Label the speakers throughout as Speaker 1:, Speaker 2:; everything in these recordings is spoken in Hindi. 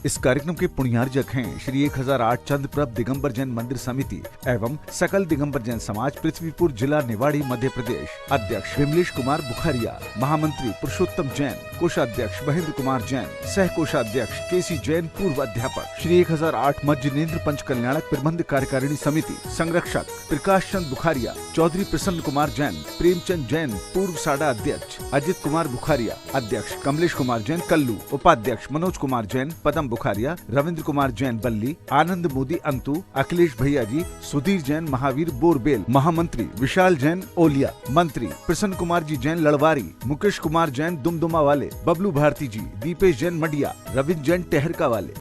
Speaker 1: इस कार्यक्रम के पुण्यार्जक हैं श्री 1008 चंद्रप्रभ दिगंबर जैन मंदिर समिति एवं सकल दिगंबर जैन समाज पृथ्वीपुर जिला निवाड़ी मध्य प्रदेश। अध्यक्ष विमलेश कुमार बुखारिया, महामंत्री पुरुषोत्तम जैन, कोषाध्यक्ष महेंद्र कुमार जैन, सह कोषाध्यक्ष केसी जैन, पूर्व अध्यापक। श्री 1008 मज्जनेन्द्र पंच कल्याणक प्रबंध कार्यकारिणी समिति संरक्षक प्रकाश चंद बुखारिया, चौधरी प्रसन्न कुमार जैन, प्रेमचंद जैन, पूर्व साडा अध्यक्ष, अजित कुमार बुखारिया अध्यक्ष, कमलेश कुमार जैन कल्लू उपाध्यक्ष, मनोज कुमार जैन पदम बुखारिया, रविंद्र कुमार जैन बल्ली, आनंद मोदी अंतु, अखिलेश भैया जी, सुधीर जैन महावीर बोरबेल, महामंत्री विशाल जैन ओलिया, मंत्री प्रसन्न कुमार जी जैन लड़वारी, मुकेश कुमार जैन दुमदुमा वाले, बबलू भारती जी, दीपेश जैन मडिया, रविंद्र जैन टहरका वाले।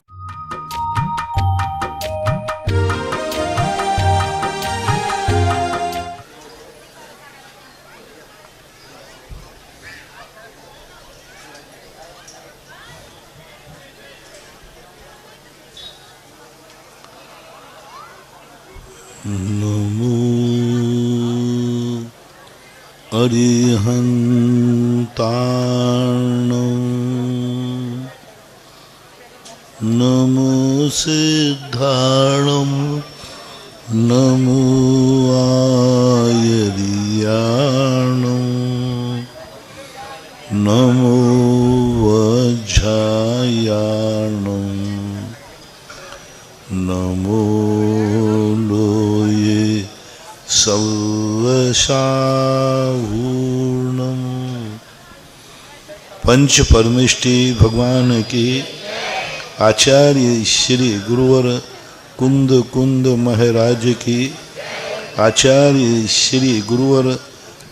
Speaker 2: नमो अरिहन्ताणं नमो सिद्धाणं नमो आयर्याणं नमो वज्रायाणं नमो सर्वशाहूर्णम। पंच परमेष्टि भगवान की आचार्य श्री गुरुवर कुंद कुंद महाराज की, आचार्य श्री गुरुवर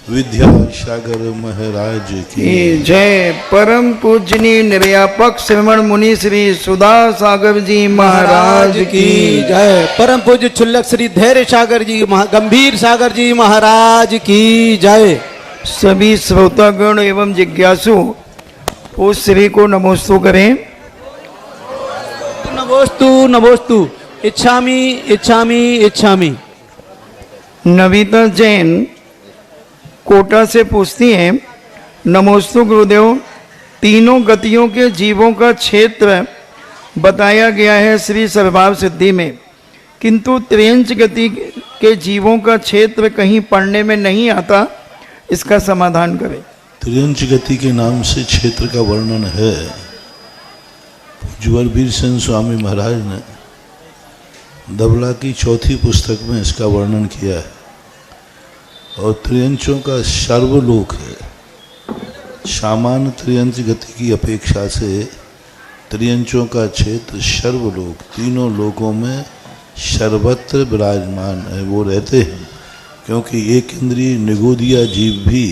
Speaker 2: विद्यासागर महाराज की
Speaker 3: जय। परम पूजनीय निर्यापक श्रवण मुनि श्री सुधा सागर जी महाराज की
Speaker 4: जय। परम पूज्य चुल्लक श्री धैर्य सागर जी गंभीर सागर जी महाराज की जय।
Speaker 3: सभी श्रोतागण एवं जिज्ञासु उस श्री को नमोस्तु करें।
Speaker 4: नमोस्तु नमोस्तु। इच्छामि इच्छामि इच्छामि।
Speaker 3: नविता जैन कोटा से पूछती हैं, नमोस्तु गुरुदेव, तीनों गतियों के जीवों का क्षेत्र बताया गया है श्री सर्वभाव सिद्धि में, किंतु त्रियंच गति के जीवों का क्षेत्र कहीं पढ़ने में नहीं आता, इसका समाधान करें।
Speaker 2: त्रियंच गति के नाम से क्षेत्र का वर्णन है। जुवलवीर सेन स्वामी महाराज ने दबला की चौथी पुस्तक में इसका वर्णन किया है। और त्रियंचों का सर्वलोक है। सामान्य त्रियंच गति की अपेक्षा से त्रियंचों का क्षेत्र सर्वलोक, तीनों लोकों में सर्वत्र विराजमान है, वो रहते हैं। क्योंकि एक इंद्रिय निगोदिया जीव भी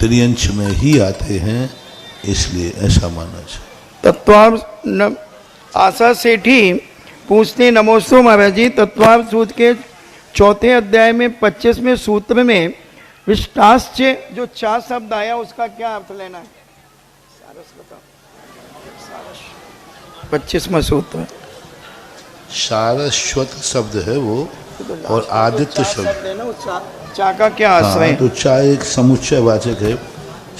Speaker 2: त्रियंच में ही आते हैं, इसलिए ऐसा माना जाए।
Speaker 3: तत्वार्थ आशा सेठी पूछते, नमोस्तु महाराज जी, तत्वार्थ सूत्र के चौथे अध्याय में 25वें सूत्र में विष्टाश्च जो 4 शब्द आया, उसका क्या अर्थ लेना है? 25वां सूत्र
Speaker 2: सारस्वत शब्द है वो, और आदित्य शब्द
Speaker 3: लेना। चा का क्या आश्रय है?
Speaker 2: तो चा एक समुच्चय वाचक है।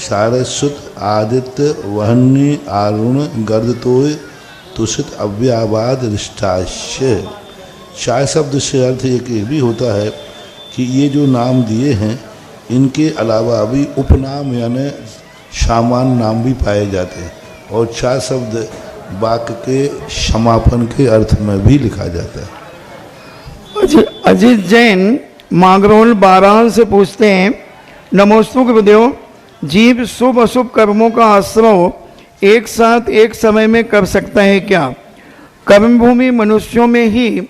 Speaker 2: सारस्वत, आदित्य, वहन्य, आरुण, गर्दतोय, तुषित, अव्यावाद, रिष्टाश्य। चार शब्द से अर्थ एक भी होता है कि ये जो नाम दिए हैं, इनके अलावा भी उपनाम यानी सामान्य नाम भी पाए जाते हैं। और चार शब्द वाक्य के समापन के अर्थ में भी लिखा जाता है।
Speaker 3: अजित जैन मांगरोल 12 से पूछते हैं, नमोस्तु गुरुदेव, जीव शुभ अशुभ कर्मों का आश्रय एक साथ एक समय में कर सकता है क्या? कर्मभूमि मनुष्यों में ही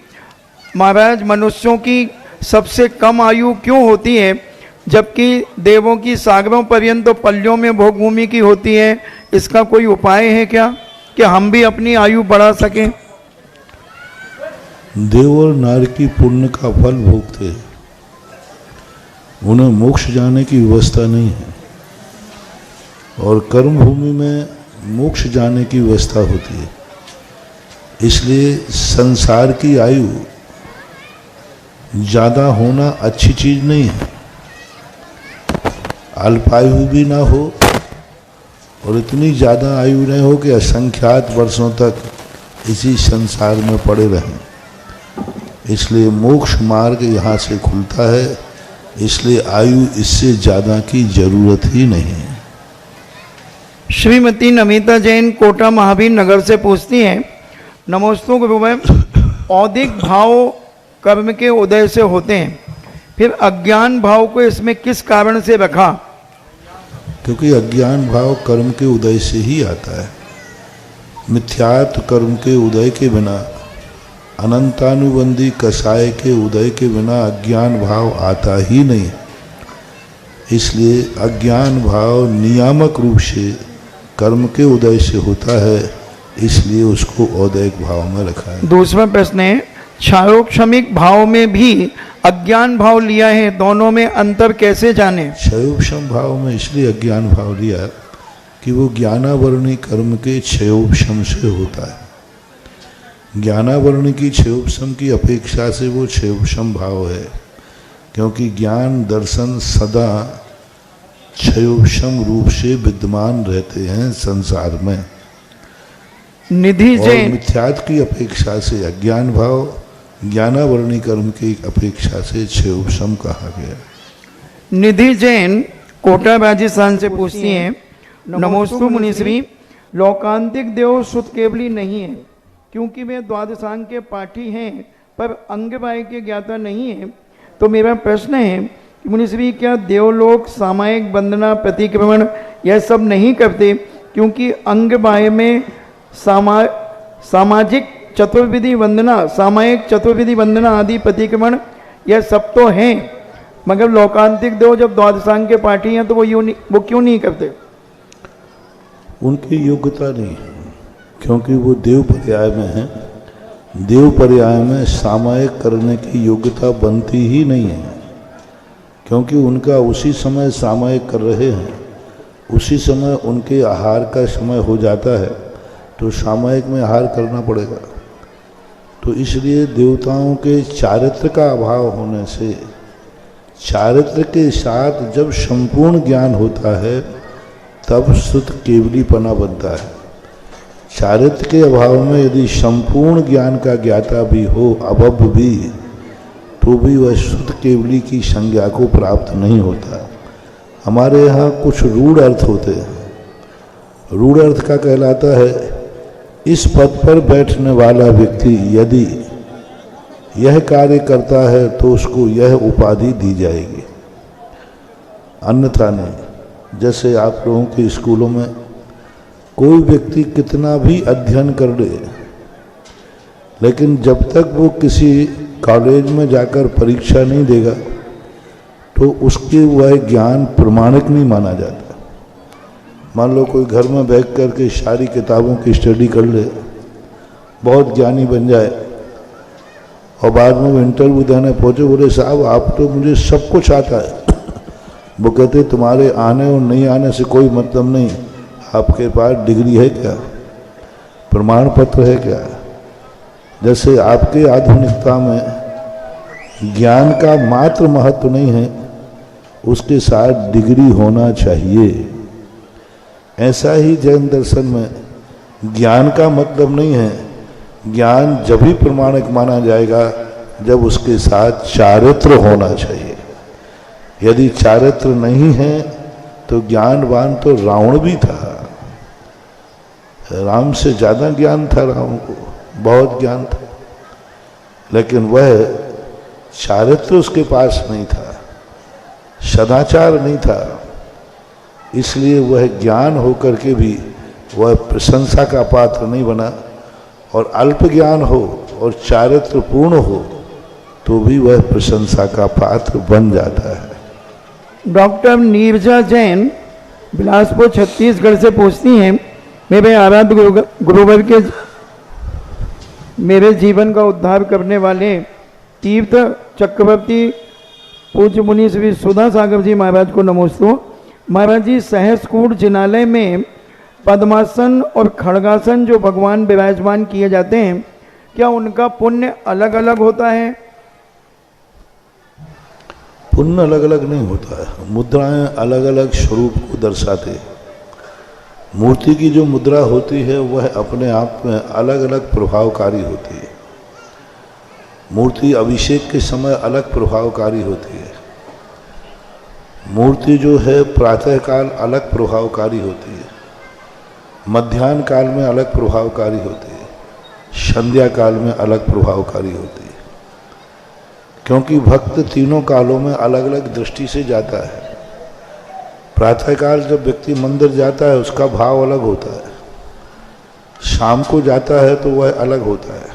Speaker 3: महाराज मनुष्यों की सबसे कम आयु क्यों होती है, जबकि देवों की सागरों पर्यंत तो पल्यों में भोगभूमि की होती है? इसका कोई उपाय है क्या कि हम भी अपनी आयु बढ़ा सकें?
Speaker 2: देव और नार की पुण्य का फल भोगते हैं, उन्हें मोक्ष जाने की व्यवस्था नहीं है। और कर्म भूमि में मोक्ष जाने की व्यवस्था होती है। इसलिए संसार की आयु ज़्यादा होना अच्छी चीज़ नहीं है। अल्पायु भी ना हो और इतनी ज़्यादा आयु नहीं हो कि असंख्यात वर्षों तक इसी संसार में पड़े रहें। इसलिए मोक्ष मार्ग यहाँ से खुलता है, इसलिए आयु इससे ज़्यादा की जरूरत ही नहीं है।
Speaker 3: श्रीमती नमिता जैन कोटा महावीर नगर से पूछती हैं, नमोस्तु गुरुदेव, औदिक भाव कर्म के उदय से होते हैं, फिर अज्ञान भाव को इसमें किस कारण से रखा?
Speaker 2: क्योंकि अज्ञान भाव कर्म के उदय से ही आता है। मिथ्यात्व कर्म के उदय के बिना, अनंतानुबंधी कसाय के उदय के बिना अज्ञान भाव आता ही नहीं। इसलिए अज्ञान भाव नियामक रूप से कर्म के उदय से होता है, इसलिए उसको औदैक भाव में रखा है।
Speaker 3: दूसरा प्रश्न है, क्षारोक्षमिक भाव में भी अज्ञान भाव लिया है, दोनों में अंतर कैसे जाने?
Speaker 2: क्षयोपशम भाव में इसलिए अज्ञान भाव लिया कि वो ज्ञानावरणी कर्म के क्षयोपशम से होता है। ज्ञानावरणी की क्षयोपशम की अपेक्षा से वो क्षयोपशम भाव है, क्योंकि ज्ञान दर्शन सदा क्षयोपशम रूप से विद्यमान रहते हैं संसार में।
Speaker 3: निधि
Speaker 2: और
Speaker 3: जैन
Speaker 2: मिथ्यात्व की अपेक्षा से अज्ञान भाव ज्ञानावरणी कर्म की अपेक्षा से क्षयोपशम कहा गया।
Speaker 3: निधि जैन कोटा राजस्थान से पूछती हैं, नमोस्तु मुनिश्री, लोकांतिक देव शुद्ध केवली नहीं है, क्योंकि वे द्वादशांग के पाठी हैं पर अंगबाई के ज्ञाता नहीं है। तो मेरा प्रश्न है कि मुनिश्री, क्या देवलोक सामायिक वंदना प्रतिक्रमण यह सब नहीं करते, क्योंकि अंगबाई में सामाजिक चतुर्विधि वंदना, सामायिक चतुर्विधि वंदना आदि प्रतिक्रमण यह सब तो हैं, मगर लोकांतिक देव जब द्वादशांग के पाठी हैं तो वो क्यों नहीं करते?
Speaker 2: उनकी योग्यता नहीं है, क्योंकि वो देव पर्याय में है। देव पर्याय में सामायिक करने की योग्यता बनती ही नहीं है, क्योंकि उनका उसी समय सामायिक कर रहे हैं, उसी समय उनके आहार का समय हो जाता है, तो सामायिक में आहार करना पड़ेगा। तो इसलिए देवताओं के चारित्र का अभाव होने से, चारित्र के साथ जब संपूर्ण ज्ञान होता है तब शुद्ध केवलीपना बनता है। चारित्र के अभाव में यदि संपूर्ण ज्ञान का ज्ञाता भी हो, अभव भी, तो भी वह शुद्ध केवली की संज्ञा को प्राप्त नहीं होता। हमारे यहाँ कुछ रूढ़ अर्थ होते हैं। रूढ़ अर्थ का कहलाता है, इस पद पर बैठने वाला व्यक्ति यदि यह कार्य करता है तो उसको यह उपाधि दी जाएगी, अन्यथा नहीं। जैसे आप लोगों के स्कूलों में कोई व्यक्ति कितना भी अध्ययन कर ले, लेकिन जब तक वो किसी कॉलेज में जाकर परीक्षा नहीं देगा तो उसके वह ज्ञान प्रमाणिक नहीं माना जाता। मान लो कोई घर में बैठ करके सारी किताबों की स्टडी कर ले, बहुत ज्ञानी बन जाए, और बाद में वो इंटरव्यू देने पहुंचे, बोले साहब आप तो मुझे सब कुछ आता है। वो कहते तुम्हारे आने और नहीं आने से कोई मतलब नहीं, आपके पास डिग्री है क्या, प्रमाण पत्र है क्या? जैसे आपके आधुनिकता में ज्ञान का मात्र महत्व नहीं है, उसके साथ डिग्री होना चाहिए। ऐसा ही जैन दर्शन में ज्ञान का मतलब नहीं है, ज्ञान जब भी प्रमाणिक माना जाएगा जब उसके साथ चारित्र होना चाहिए। यदि चारित्र नहीं है तो ज्ञानवान तो रावण भी था, राम से ज़्यादा ज्ञान था रावण को, बहुत ज्ञान था, लेकिन वह चारित्र उसके पास नहीं था, सदाचार नहीं था। इसलिए वह ज्ञान होकर के भी वह प्रशंसा का पात्र नहीं बना, और अल्प ज्ञान हो और चारित्र पूर्ण हो तो भी वह प्रशंसा का पात्र बन जाता है।
Speaker 3: डॉक्टर नीरजा जैन बिलासपुर छत्तीसगढ़ से पूछती हैं, मेरे आराध्य गुरुवर के मेरे जीवन का उद्धार करने वाले तीर्थ चक्रवर्ती पूज्य मुनि श्री सुधा सागर जी महाराज को नमोस्तु। महाराज जी, सहस्रकूट जिनालय में पद्मासन और खड़गासन जो भगवान विराजमान किए जाते हैं, क्या उनका पुण्य अलग अलग होता है?
Speaker 2: पुण्य अलग अलग नहीं होता है, मुद्राएं अलग अलग स्वरूप को दर्शाते। मूर्ति की जो मुद्रा होती है वह अपने आप में अलग अलग प्रभावकारी होती है। मूर्ति अभिषेक के समय अलग प्रभावकारी होती है। मूर्ति जो है प्रातःकाल अलग प्रभावकारी होती है, मध्याह्न काल में अलग प्रभावकारी होती है, संध्या काल में अलग प्रभावकारी होती है। क्योंकि भक्त तीनों कालों में अलग अलग दृष्टि से जाता है। प्रातःकाल जब व्यक्ति मंदिर जाता है उसका भाव अलग होता है, शाम को जाता है तो वह अलग होता है,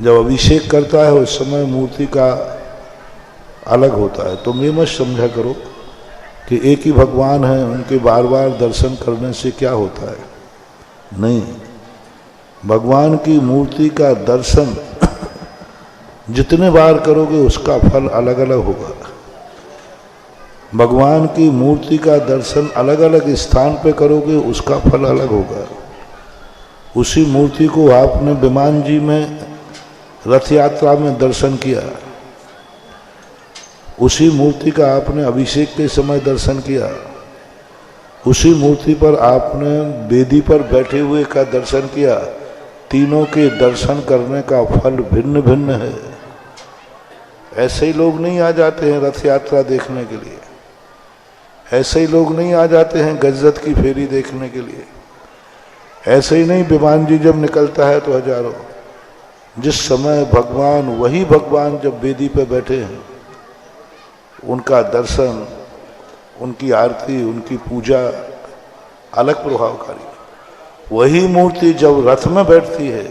Speaker 2: जब अभिषेक करता है उस समय मूर्ति का अलग होता है। तुम ये मत समझा करो कि एक ही भगवान है, उनके बार बार दर्शन करने से क्या होता है। नहीं, भगवान की मूर्ति का दर्शन जितने बार करोगे उसका फल अलग अलग होगा। भगवान की मूर्ति का दर्शन अलग अलग स्थान पे करोगे उसका फल अलग होगा। उसी मूर्ति को आपने विमान जी में रथ यात्रा में दर्शन किया, उसी मूर्ति का आपने अभिषेक के समय दर्शन किया, उसी मूर्ति पर आपने वेदी पर बैठे हुए का दर्शन किया। तीनों के दर्शन करने का फल भिन्न भिन्न है। ऐसे ही लोग नहीं आ जाते हैं रथ यात्रा देखने के लिए, ऐसे ही लोग नहीं आ जाते हैं गजरत की फेरी देखने के लिए, ऐसे ही नहीं विमान जी जब निकलता है तो हजारों। जिस समय भगवान, वही भगवान जब वेदी पे बैठे हैं, उनका दर्शन, उनकी आरती, उनकी पूजा अलग प्रभावकारी। वही मूर्ति जब रथ में बैठती है,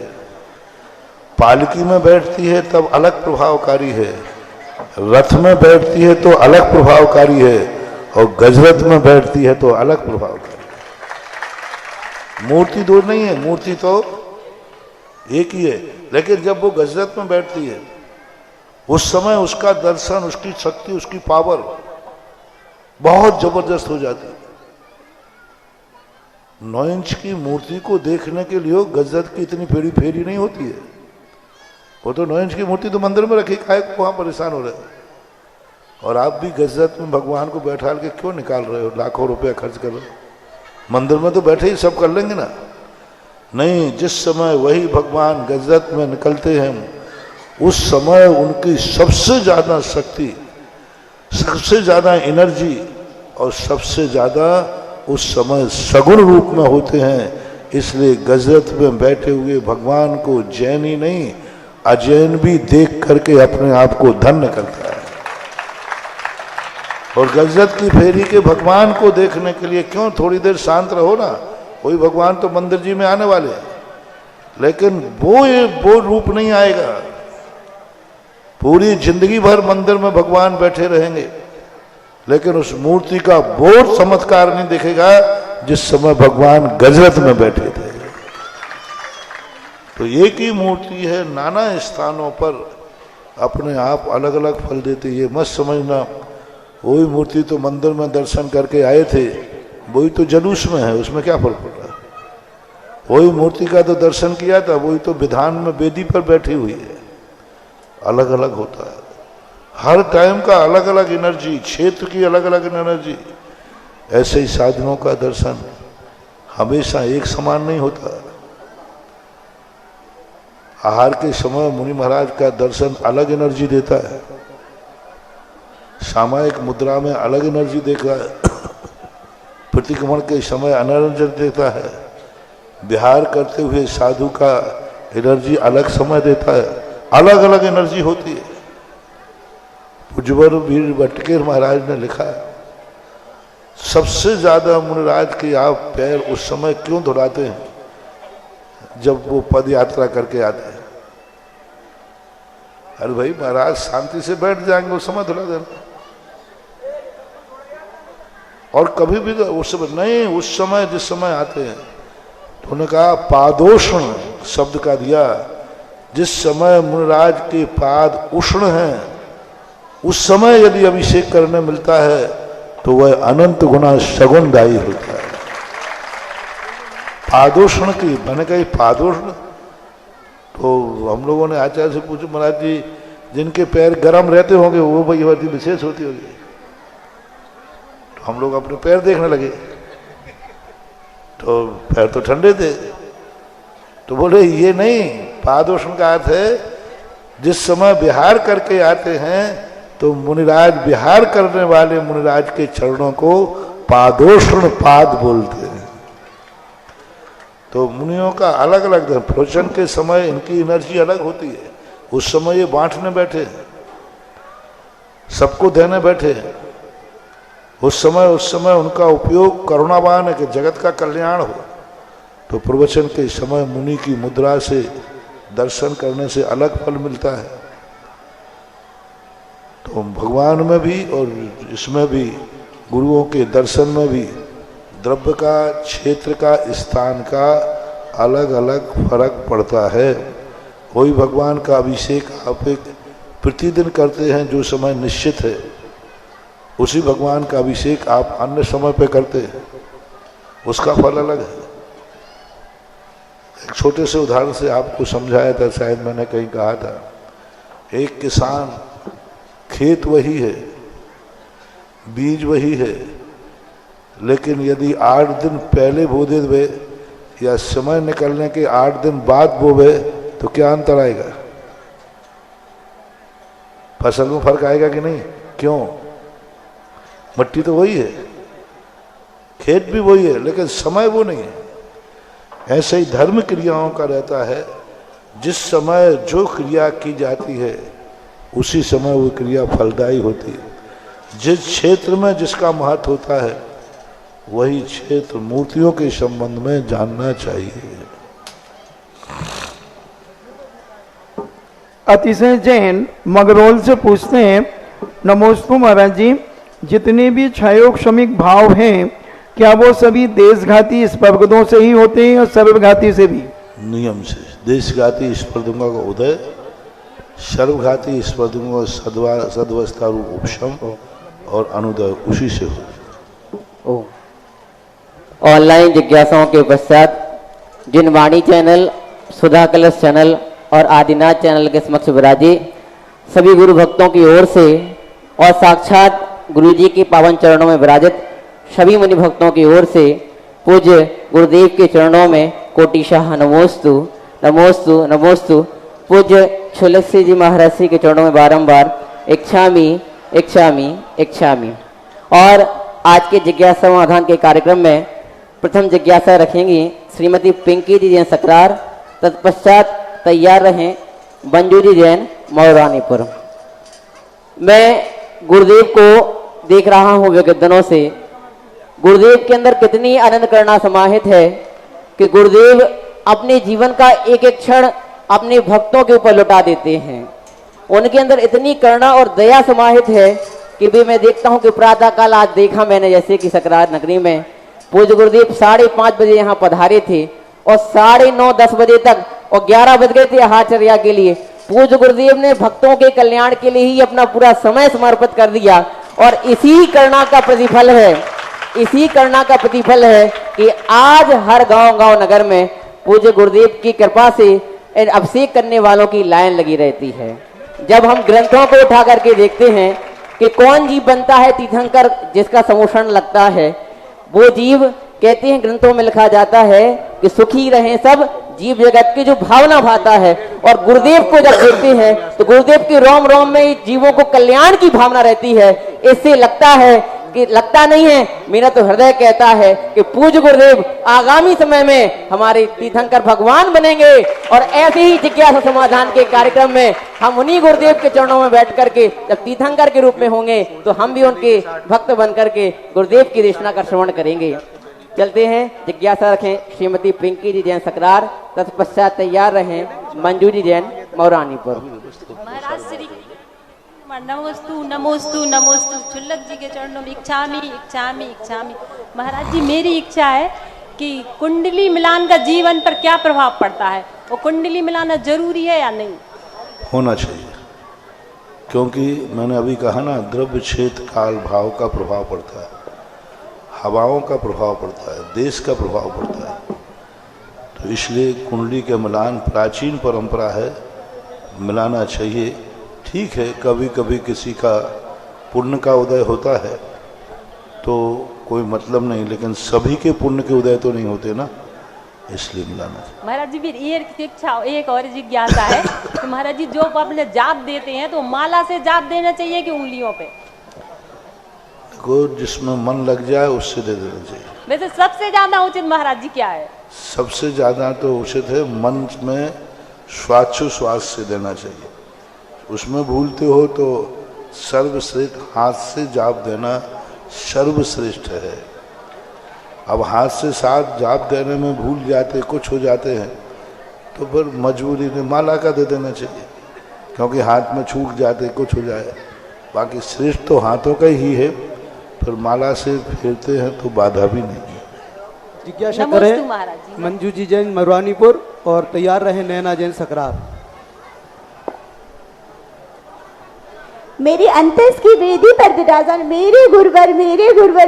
Speaker 2: पालकी में बैठती है तब अलग प्रभावकारी है, रथ में बैठती है तो अलग प्रभावकारी है, और गजरत में बैठती है तो अलग प्रभावकारी। मूर्ति दो नहीं है, मूर्ति तो एक ही है। लेकिन जब वो गजरत में बैठती है उस समय उसका दर्शन, उसकी शक्ति, उसकी पावर बहुत जबरदस्त हो जाती है। 9 इंच की मूर्ति को देखने के लिए गजरत की इतनी फेरी नहीं होती है। वो तो 9 इंच की मूर्ति तो मंदिर में रखी, काहे को वहां परेशान हो रहे हैं। और आप भी गजरत में भगवान को बैठा के क्यों निकाल रहे हो, लाखों रुपया खर्च कर रहे हो। मंदिर में तो बैठे ही सब कर लेंगे ना। नहीं, जिस समय वही भगवान गजरत में निकलते हैं उस समय उनकी सबसे ज्यादा शक्ति, सबसे ज्यादा एनर्जी और सबसे ज्यादा उस समय सगुण रूप में होते हैं। इसलिए गजरत में बैठे हुए भगवान को जैन ही नहीं, अजैन भी देख करके अपने आप को धन्य करता है। और गजरत की फेरी के भगवान को देखने के लिए क्यों थोड़ी देर शांत रहो ना। कोई भगवान तो मंदिर जी में आने वाले हैं, लेकिन वो रूप नहीं आएगा। पूरी जिंदगी भर मंदिर में भगवान बैठे रहेंगे, लेकिन उस मूर्ति का वो चमत्कार नहीं दिखेगा जिस समय भगवान गजरत में बैठे थे। तो एक ही मूर्ति है, नाना स्थानों पर अपने आप अलग अलग फल देती है। मत समझना वही मूर्ति तो मंदिर में दर्शन करके आए थे, वही तो जुलूस में है, उसमें क्या फर्क पड़ रहा है। वही मूर्ति का तो दर्शन किया था, वही तो विधान में वेदी पर बैठी हुई है। अलग अलग होता है, हर टाइम का अलग अलग एनर्जी, क्षेत्र की अलग अलग एनर्जी। ऐसे ही साधनों का दर्शन हमेशा एक समान नहीं होता। आहार के समय मुनि महाराज का दर्शन अलग एनर्जी देता है, सामायिक मुद्रा में अलग एनर्जी देता है, प्रतिक्रमण के समय एनर्जी देता है, विहार करते हुए साधु का एनर्जी अलग समय देता है। अलग अलग एनर्जी होती है। पूज्यवर वीर भट्टकेर महाराज ने लिखा है, सबसे ज्यादा मुनिराज के आप पैर उस समय क्यों धुलाते हैं जब वो पद यात्रा करके आते हैं। अरे भाई महाराज शांति से बैठ जाएंगे उस समय धुला देना, और कभी भी उस समय नहीं, उस समय जिस समय आते हैं तो उन्होंने कहा पादोष्ण शब्द का दिया। जिस समय मुनिराज के पाद उष्ण हैं उस समय यदि अभिषेक करने मिलता है तो वह अनंत गुना सगुणदायी होता है। पादोष्ण की मैंने कही पादोष्ण, तो हम लोगों ने आचार्य से पूछा महाराज जी जिनके पैर गर्म रहते होंगे वो भगवती विशेष होती होगी। तो हम लोग अपने पैर देखने लगे, तो पैर तो ठंडे थे। तो बोले ये नहीं, पादोषण का अर्थ है जिस समय विहार करके आते हैं तो मुनिराज विहार करने वाले मुनिराज के चरणों को पादोषण पाद बोलते हैं। तो मुनियों का अलग अलग प्रवचन के समय इनकी एनर्जी अलग होती है। उस समय ये बांटने बैठे, सबको देने बैठे। उस समय उनका उपयोग करुणावान है कि जगत का कल्याण हो। तो प्रवचन के समय मुनि की मुद्रा से दर्शन करने से अलग फल मिलता है। तो भगवान में भी और इसमें भी गुरुओं के दर्शन में भी द्रव्य का, क्षेत्र का, स्थान का अलग अलग फर्क पड़ता है। कोई भगवान का अभिषेक आप एक प्रतिदिन करते हैं जो समय निश्चित है, उसी भगवान का अभिषेक आप अन्य समय पे करते हैं, उसका फल अलग है। एक छोटे से उदाहरण से आपको समझाया था, शायद मैंने कहीं कहा था। एक किसान, खेत वही है, बीज वही है, लेकिन यदि 8 दिन पहले बो देवे या समय निकलने के 8 दिन बाद बोवे तो क्या अंतर आएगा? फसल में फर्क आएगा कि नहीं? क्यों? मिट्टी तो वही है, खेत भी वही है, लेकिन समय वो नहीं है। ऐसे ही धर्म क्रियाओं का रहता है। जिस समय जो क्रिया की जाती है उसी समय वो क्रिया फलदायी होती है। जिस क्षेत्र में जिसका महत्व होता है वही क्षेत्र मूर्तियों के संबंध में जानना चाहिए।
Speaker 3: अतिशय जैन मगरौल से पूछते हैं, नमोस्तु महाराज जी, जितने भी क्षयोक्षमिक भाव हैं क्या वो सभी देशघाती स्पर्धों से ही होते हैं या सर्वघाती से भी?
Speaker 2: नियम से देशघाती स्पर्धों का उदय, सर्वघाती स्पर्धों का सद्वस्था रूप उपशम और अनुदय उसी से हो।
Speaker 5: ऑनलाइन जिज्ञासाओं के पश्चात जिन वाणी चैनल, सुधा कलश चैनल और आदिनाथ चैनल के समक्ष विराजे सभी गुरु भक्तों की ओर से और साक्षात गुरु जी के पावन चरणों में विराजित सभी मुनि भक्तों की ओर से पूज्य गुरुदेव के चरणों में कोटिशाह नमोस्तु नमोस्तु नमोस्तु। पूज्य छुलसी जी महाराज जी के चरणों में बारंबार इच्छामी इच्छामी इच्छामी। और आज के जिज्ञासा समाधान के कार्यक्रम में प्रथम जिज्ञासा रखेंगी श्रीमती पिंकी जी जैन सकरार। तत्पश्चात तैयार रहें मंजू जी जैन मौरानीपुर। मैं गुरुदेव को देख रहा हूँ विगत दिनों से। गुरुदेव के अंदर कितनी आनंद करना समाहित है कि गुरुदेव अपने जीवन का एक एक क्षण अपने भक्तों के ऊपर लुटा देते हैं। उनके अंदर इतनी करुणा और दया समाहित है कि भी मैं देखता हूं कि प्रातः काल आज देखा मैंने जैसे कि सकरार नगरी में पूज्य गुरुदेव 5:30 बजे यहाँ पधारे थे और 9:30-10 बजे तक और 11 बज गए थे आहारचर्या के लिए। पूज्य गुरुदेव ने भक्तों के कल्याण के लिए ही अपना पूरा समय समर्पित कर दिया। और इसी करुणा का प्रतिफल है, इसी करुणा का प्रतिफल है कि आज हर गांव नगर में पूज्य गुरुदेव की कृपा से अभिषेक करने वालों की लाइन लगी रहती है। जब हम ग्रंथों को उठा करके देखते हैं कि कौन जीव बनता है तीर्थंकर जिसका समोषण लगता है, वो जीव कहते हैं ग्रंथों में लिखा जाता है कि सुखी रहें सब जीव जगत की जो भावना भाता है। और गुरुदेव को जब देखते हैं तो गुरुदेव के रोम रोम में जीवों को कल्याण की भावना रहती है। इससे लगता है कि लगता नहीं है, मेरा तो हृदय कहता है कि पूज्य गुरुदेव आगामी समय में हमारे तीर्थंकर भगवान बनेंगे। और ऐसे ही जिज्ञासा समाधान के कार्यक्रम में हम उन्हीं गुरुदेव के चरणों में बैठ करके जब तीर्थंकर के रूप में होंगे तो हम भी उनके भक्त बन करके गुरुदेव की देशना का श्रवण करेंगे। चलते हैं, जिज्ञासा रखें श्रीमती पिंकी जी जैन सकरार। तत्पश्चात तैयार रहें मंजू जी जैन मौरानीपुर।
Speaker 6: महाराज श्री नमोस्तु नमोस्तु नमोस्तु। छुल्लक जी के चरणों में इच्छामी इच्छामी इच्छामी। महाराज जी मेरी इच्छा है कि कुंडली मिलान का जीवन पर क्या प्रभाव पड़ता है, वो कुंडली मिलाना जरूरी है या नहीं?
Speaker 2: होना चाहिए, क्योंकि मैंने अभी कहा ना, द्रव्य क्षेत्र काल भाव का प्रभाव पड़ता है, हवाओं का प्रभाव पड़ता है, देश का प्रभाव पड़ता है। तो इसलिए कुंडली के मिलान प्राचीन परंपरा है, मिलाना चाहिए। ठीक है, कभी कभी किसी का पुण्य का उदय होता है तो कोई मतलब नहीं, लेकिन सभी के पुण्य के उदय तो नहीं होते ना, इसलिए मिलाना चाहिए।
Speaker 6: महाराज जी फिर एक शिक्षा एक और जिज्ञासा है कि महाराज जी जो अपने जाप देते हैं तो माला से जाप देना चाहिए कि उंगलियों पे?
Speaker 2: देखो, जिसमें मन लग जाए उससे दे देना चाहिए।
Speaker 6: वैसे सबसे ज्यादा उचित महाराज जी क्या है?
Speaker 2: सबसे ज्यादा तो उचित है मन में श्वासोश्वास से देना चाहिए। उसमें भूलते हो तो सर्वश्रेष्ठ हाथ से जाप देना सर्वश्रेष्ठ है। अब हाथ से साथ जाप देने में भूल जाते, कुछ हो जाते हैं, तो फिर मजबूरी में माला का दे देना चाहिए, क्योंकि हाथ में छूट जाते, कुछ हो जाए। बाकी श्रेष्ठ तो हाथों का ही है, फिर माला से फेरते हैं तो बाधा भी नहीं।
Speaker 4: जिज्ञासा
Speaker 6: नमोस्तु
Speaker 4: करें
Speaker 6: महाराज जी।
Speaker 4: मंजू जी जैन मरवानीपुर और तैयार रहे नैना जैन सकरार।
Speaker 7: मेरी अंतस की वेदी पर विराजमान मेरे गुरुवर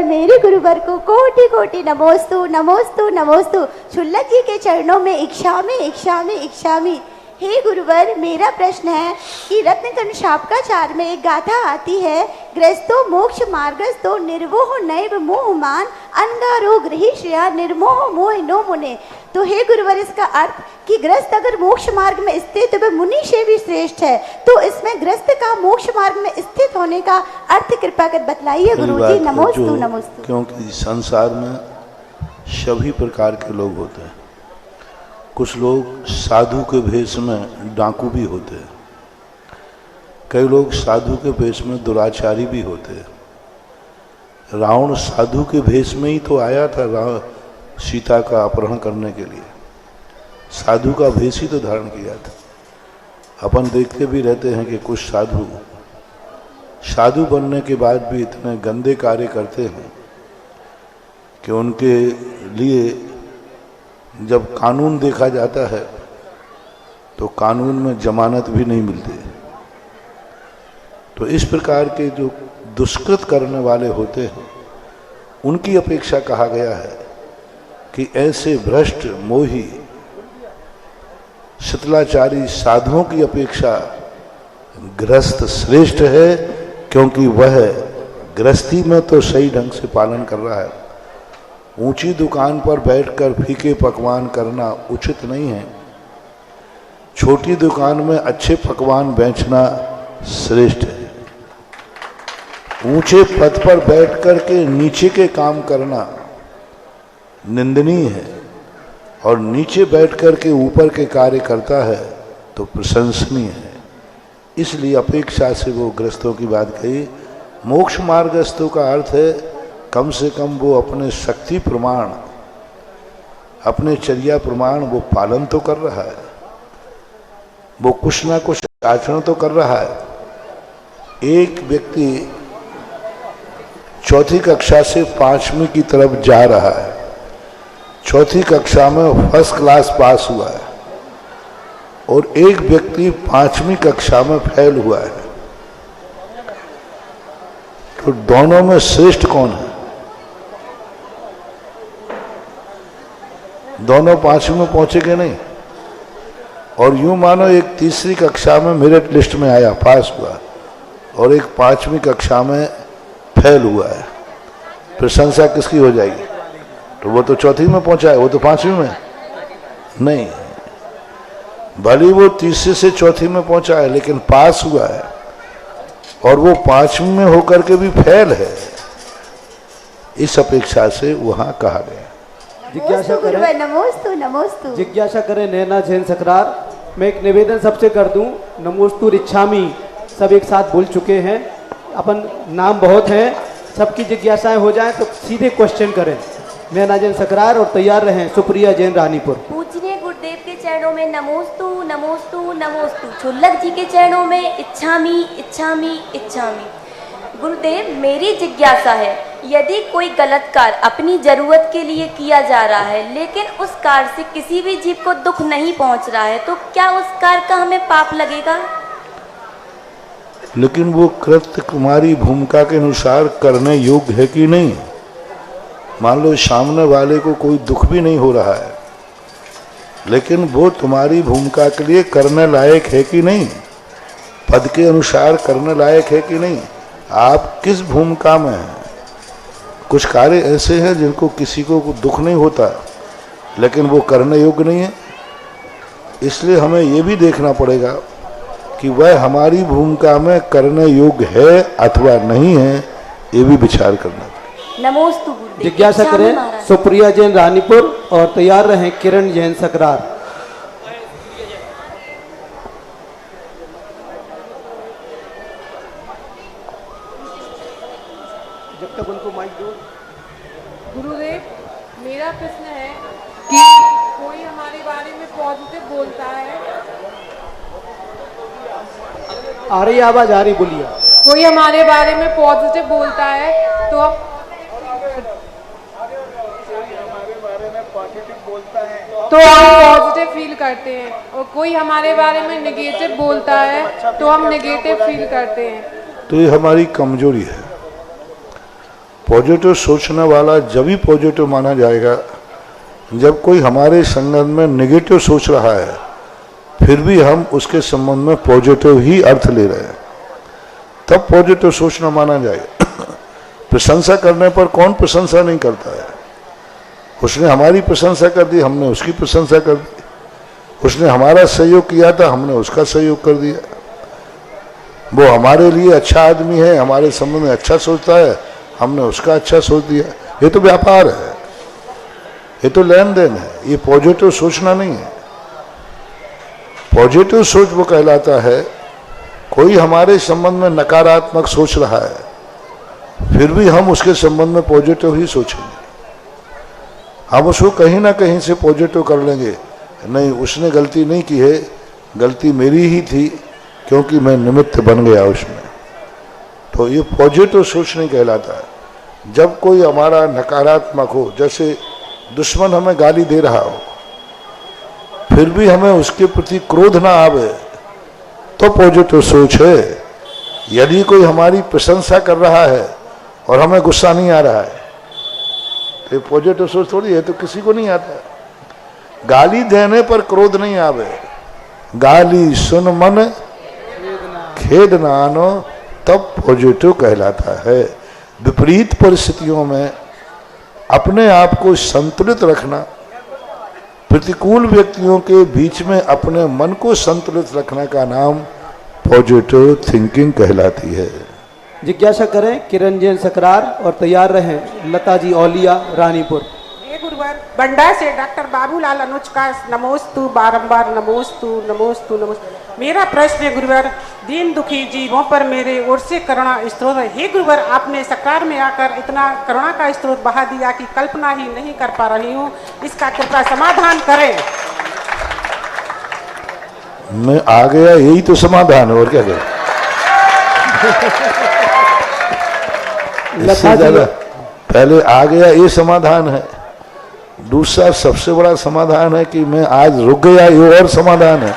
Speaker 7: मेरे गुरुवर को कोटि कोटि नमोस्तु नमोस्तु नमोस्तु। क्षुल्लक जी के चरणों में इच्छामी। हे गुरुवर, मेरा प्रश्न है कि रत्नकर्ण शापकाचार में एक गाथा आती है, ग्रस्तो मोक्ष मार्गस्तो निर्वोह नैव मोहमान अंगारो गृहीश्रिया निर्मोह मोह नो मुने। तो हे गुरुवर, इसका अर्थ कि ग्रस्त अगर मोक्ष मार्ग में स्थित है तो मुनि से भी श्रेष्ठ है, तो इसमें ग्रस्त का मोक्ष मार्ग में स्थित होने का अर्थ कृपा कर बतलाइए गुरुजी। नमोस्तु नमोस्तु।
Speaker 2: क्योंकि संसार में सभी प्रकार के लोग होते हैं। कुछ लोग साधु के भेष में डाकू भी होते हैं, कई लोग साधु के भेष में दुराचारी भी होते हैं। रावण साधु के भेष में ही तो आया था सीता का अपहरण करने के लिए, साधु का भेष ही तो धारण किया था। अपन देखते भी रहते हैं कि कुछ साधु बनने के बाद भी इतने गंदे कार्य करते हैं कि उनके लिए जब कानून देखा जाता है तो कानून में जमानत भी नहीं मिलती। तो इस प्रकार के जो दुष्कृत करने वाले होते हैं उनकी अपेक्षा कहा गया है कि ऐसे भ्रष्ट मोही शिथिलाचारी साधुओं की अपेक्षा गृहस्थ श्रेष्ठ है, क्योंकि वह गृहस्थी में तो सही ढंग से पालन कर रहा है। ऊंची दुकान पर बैठकर फीके पकवान करना उचित नहीं है, छोटी दुकान में अच्छे पकवान बेचना श्रेष्ठ है। ऊंचे पद पर बैठकर के नीचे के काम करना निंदनीय है, और नीचे बैठकर के ऊपर के कार्य करता है तो प्रशंसनीय है। इसलिए अपेक्षा से वो ग्रस्तों की बात कही। मोक्ष मार्गस्थों का अर्थ है कम से कम वो अपने शक्ति प्रमाण, अपने चर्या प्रमाण वो पालन तो कर रहा है, वो कुछ ना कुछ आचरण तो कर रहा है। एक व्यक्ति चौथी कक्षा से 5वीं की तरफ जा रहा है, चौथी कक्षा में फर्स्ट क्लास पास हुआ है, और एक व्यक्ति 5वीं कक्षा में फेल हुआ है, तो दोनों में श्रेष्ठ कौन है? दोनों 5वीं में पहुंचेंगे नहीं। और यूं मानो एक तीसरी कक्षा में मेरिट लिस्ट में आया, पास हुआ, और एक 5वीं कक्षा में फेल हुआ है, प्रशंसा किसकी हो जाएगी? तो वो तो चौथी में पहुंचा है, वो तो 5वीं में नहीं। भले वो तीसरे से चौथी में पहुंचा है लेकिन पास हुआ है, और वो 5वीं में होकर के भी फेल है। इस अपेक्षा से वहां कहा गया।
Speaker 4: जिज्ञासा करें
Speaker 7: नमोस्तु नमोस्तु।
Speaker 4: जिज्ञासा करें नैना जैन सकरार। मैं एक निवेदन सबसे कर दूं, नमोस्तु इच्छामी सब एक साथ बोल चुके हैं, अपन नाम बहुत हैं, सबकी जिज्ञासाएं हो जाएं तो सीधे क्वेश्चन करें। नैना जैन सकरार और तैयार रहें सुप्रिया जैन रानीपुर।
Speaker 8: पूजनीय गुरुदेव के चरणों में नमोस्तु नमोस्तु नमोस्तु। क्षुल्लक जी के चरणों में इच्छामी इच्छामी इच्छामी। गुरुदेव, मेरी जिज्ञासा है, यदि कोई गलत कार्य अपनी जरूरत के लिए किया जा रहा है लेकिन उस कार्य से किसी भी जीव को दुख नहीं पहुंच रहा है, तो क्या उस कार्य का हमें पाप लगेगा?
Speaker 2: लेकिन वो कृत्य तुम्हारी भूमिका के अनुसार करने योग्य है कि नहीं? मान लो सामने वाले को कोई दुख भी नहीं हो रहा है, लेकिन वो तुम्हारी भूमिका के लिए करने लायक है कि नहीं? पद के अनुसार करने लायक है कि नहीं? आप किस भूमिका में हैं? कुछ कार्य ऐसे हैं जिनको किसी को दुख नहीं होता, लेकिन वो करने योग्य नहीं है। इसलिए हमें ये भी देखना पड़ेगा कि वह हमारी भूमिका में करने योग्य है अथवा नहीं है, ये भी विचार करना।
Speaker 8: नमोस्तु गुरुदेव।
Speaker 4: जिज्ञासा
Speaker 8: इच्छामि
Speaker 4: करें
Speaker 8: महाराज।
Speaker 4: सुप्रिया जैन रानीपुर और तैयार रहें किरण जैन सकरार। जब तक उनको माइक दो।
Speaker 9: गुरुदेव, मेरा प्रश्न है कि कोई हमारे बारे में पॉजिटिव बोलता है,
Speaker 4: आ रही आवाज, आ रही, बोलिए।
Speaker 9: कोई हमारे बारे में पॉजिटिव बोलता है तो हम पॉजिटिव फील करते हैं, और कोई हमारे बारे में नेगेटिव बोलता है तो हम नेगेटिव फील करते हैं।
Speaker 2: तो ये हमारी कमजोरी है। पॉजिटिव सोचने वाला जब ही पॉजिटिव माना जाएगा जब कोई हमारे संबंध में नेगेटिव सोच रहा है, फिर भी हम उसके संबंध में पॉजिटिव ही अर्थ ले रहे हैं, तब पॉजिटिव सोचना माना जाएगा। प्रशंसा करने पर कौन प्रशंसा नहीं करता है? उसने हमारी प्रशंसा कर दी, हमने उसकी प्रशंसा कर दी। उसने हमारा सहयोग किया था, हमने उसका सहयोग कर दिया। वो हमारे लिए अच्छा आदमी है, हमारे संबंध में अच्छा सोचता है, हमने उसका अच्छा सोच दिया। ये तो व्यापार है, ये तो लेन देन है, ये पॉजिटिव सोचना नहीं है। पॉजिटिव सोच वो कहलाता है कोई हमारे संबंध में नकारात्मक सोच रहा है, फिर भी हम उसके संबंध में पॉजिटिव ही सोचेंगे। हम उसको कहीं ना कहीं से पॉजिटिव कर लेंगे, नहीं उसने गलती नहीं की है, गलती मेरी ही थी क्योंकि मैं निमित्त बन गया उसमें। तो ये पॉजिटिव सोच नहीं कहलाता है। जब कोई हमारा नकारात्मक हो, जैसे दुश्मन हमें गाली दे रहा हो, फिर भी हमें उसके प्रति क्रोध ना आवे, तो पॉजिटिव सोच है। यदि कोई हमारी प्रशंसा कर रहा है और हमें गुस्सा नहीं आ रहा है, तो पॉजिटिव सोच थोड़ी है, तो किसी को नहीं आता। गाली देने पर क्रोध नहीं आवे, गाली सुन मन खेद ना आनो, तब पॉजिटिव कहलाता है। विपरीत परिस्थितियों में अपने आप को संतुलित रखना, प्रतिकूल व्यक्तियों के बीच में अपने मन को संतुलित रखने का नाम पॉजिटिव थिंकिंग कहलाती है।
Speaker 4: जिज्ञासा करें किरण जैन सकरार और तैयार रहें लता जी औलिया रानीपुर।
Speaker 10: हे गुरुवर, बंडा से डॉक्टर बाबूलाल अनुज का नमोस्तु, बारंबार नमोस्तु नमोस्तु नमोस्तु। मेरा प्रश्न है गुरुवर, दीन दुखी जीवों पर मेरे ओर से करुणा स्रोत है। हे गुरुवर, आपने सरकार में आकर इतना करुणा का स्रोत बहा दिया कि कल्पना ही नहीं कर पा रही हूँ, इसका कृपया समाधान करें।
Speaker 2: मैं आ गया, यही तो समाधान है, और क्या करें। इससे ज्यादा पहले आ गया ये समाधान है। दूसरा सबसे बड़ा समाधान है कि मैं आज रुक गया, ये और समाधान है।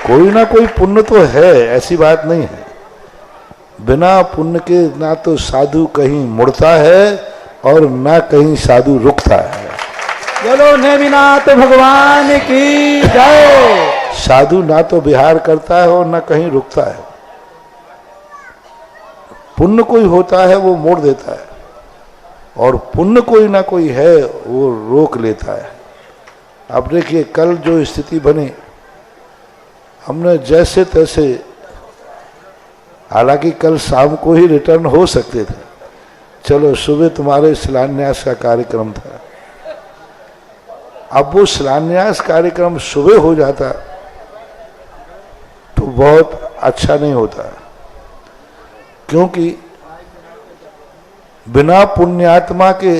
Speaker 2: कोई ना कोई पुण्य तो है, ऐसी बात नहीं है। बिना पुण्य के ना तो साधु कहीं मुड़ता है और ना कहीं साधु रुकता है।
Speaker 4: बोलो नेमिनाथ भगवान की जय।
Speaker 2: साधु ना तो विहार करता है और ना कहीं रुकता है। पुण्य कोई होता है वो मोड़ देता है, और पुण्य कोई ना कोई है वो रोक लेता है। अब देखिए कल जो स्थिति बनी, हमने जैसे तैसे, हालांकि कल शाम को ही रिटर्न हो सकते थे, चलो सुबह तुम्हारे शिलान्यास का कार्यक्रम था। अब वो शिलान्यास कार्यक्रम सुबह हो जाता तो बहुत अच्छा नहीं होता, क्योंकि बिना पुण्यात्मा के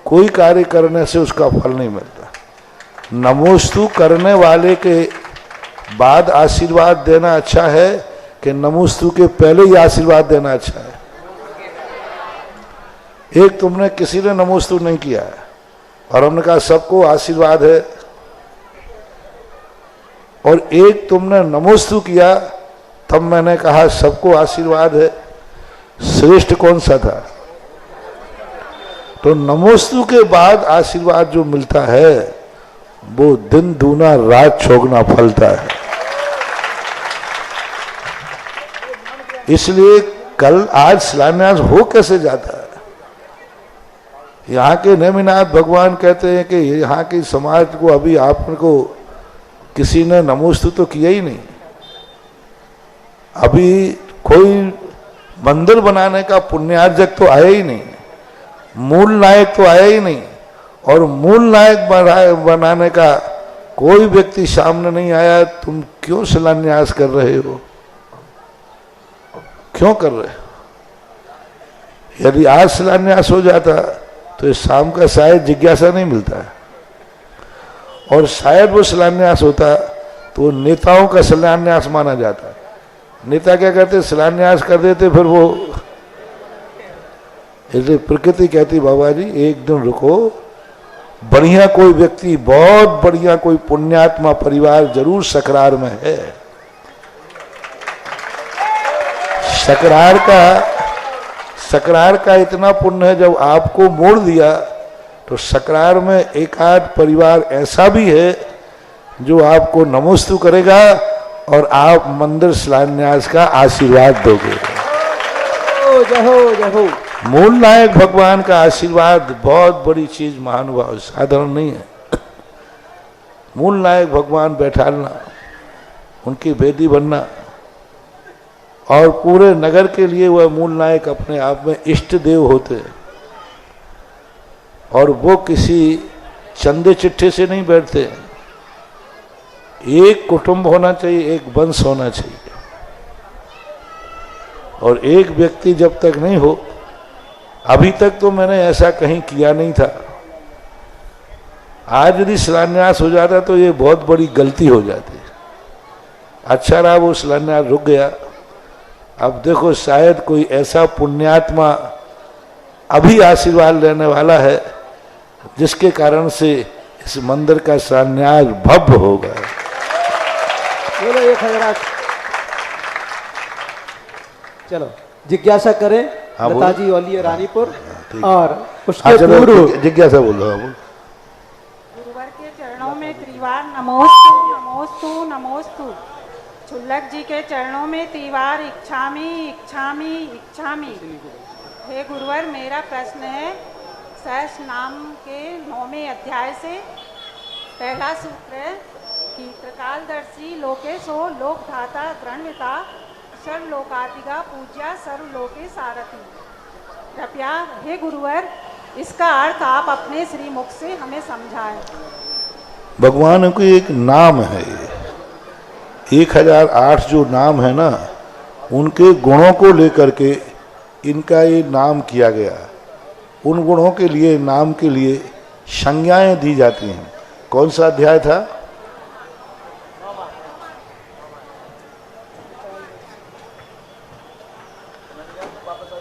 Speaker 2: कोई कार्य करने से उसका फल नहीं मिलता। नमोस्तु करने वाले के बाद आशीर्वाद देना अच्छा है कि नमोस्तु के पहले ही आशीर्वाद देना अच्छा है। एक तुमने किसी ने नमोस्तु नहीं किया है और हमने कहा सबको आशीर्वाद है, और एक तुमने नमोस्तु किया तब मैंने कहा सबको आशीर्वाद है। श्रेष्ठ कौन सा था? तो नमोस्तु के बाद आशीर्वाद जो मिलता है वो दिन दूना रात चौगुना फलता है। इसलिए कल आज शिलान्यास हो कैसे जाता है? यहाँ के नेमिनाथ भगवान कहते हैं कि यहाँ की समाज को अभी आपको किसी ने नमोस्तु तो किया ही नहीं, अभी कोई मंदिर बनाने का पुण्यार्जक तो आया ही नहीं, मूल नायक तो आया ही नहीं, और मूल नायक बनाने का कोई व्यक्ति सामने नहीं आया। तुम क्यों शिलान्यास कर रहे हो? क्यों कर रहे हो? यदि आज शिलान्यास हो जाता तो इस शाम का शायद जिज्ञासा नहीं मिलता है, और शायद वो शिलान्यास होता तो नेताओं का शिलान्यास माना जाता। नेता क्या करते? शिलान्यास कर देते, फिर वो इसलिए प्रकृति कहती बाबा जी एक दिन रुको, बढ़िया कोई व्यक्ति, बहुत बढ़िया कोई पुण्यात्मा परिवार जरूर सकरार में है। सकरार का इतना पुण्य है, जब आपको मोड़ दिया तो सकरार में एक आध परिवार ऐसा भी है जो आपको नमोस्तु करेगा और आप मंदिर शिलान्यास का आशीर्वाद दोगे।
Speaker 4: जय हो जय हो।
Speaker 2: मूल नायक भगवान का आशीर्वाद बहुत बड़ी चीज, महानुभाव, साधारण नहीं है। मूल नायक भगवान बैठालना, उनकी बेदी बनना, और पूरे नगर के लिए वह मूल नायक अपने आप में इष्ट देव होते हैं, और वो किसी चंदे चिट्ठे से नहीं बैठते। एक कुटुंब होना चाहिए, एक वंश होना चाहिए, और एक व्यक्ति जब तक नहीं हो, अभी तक तो मैंने ऐसा कहीं किया नहीं था। आज यदि शिलान्यास हो जाता तो ये बहुत बड़ी गलती हो जाती। अच्छा रहा वो शिलान्यास रुक गया। अब देखो शायद कोई ऐसा पुण्यात्मा अभी आशीर्वाद लेने वाला है जिसके कारण से इस मंदिर का शिलान्यास भव्य होगा।
Speaker 4: चलो जिज्ञासा करें।
Speaker 2: हाँ,
Speaker 4: लताजी वाली रानीपुर, और उसके
Speaker 2: हाँ,
Speaker 4: पूर्व
Speaker 2: जिज्ञासा बोलो।
Speaker 9: गुरुवर के चरणों में त्रिवार नमोस्तु नमोस्तु नमोस्तु। छुल्लक जी के चरणों में त्रिवार इच्छामि इच्छामि इच्छामि। हे गुरुवर, मेरा प्रश्न है, सहस नाम के 9वें अध्याय से पहला सूत्र है कि त्रिकालदर्शी लोकेशो लोकधाता ग्रणविता सर्वलोकाधिका पूज्या सर्वलोके सारथी। कृपया हे गुरुवर, इसका अर्थ आप अपने श्री मुख से हमें समझाएं।
Speaker 2: भगवान को एक नाम है, 1008 जो नाम है ना, उनके गुणों को लेकर के इनका ये नाम किया गया। उन गुणों के लिए, नाम के लिए संज्ञाएं दी जाती हैं। कौन सा अध्याय था?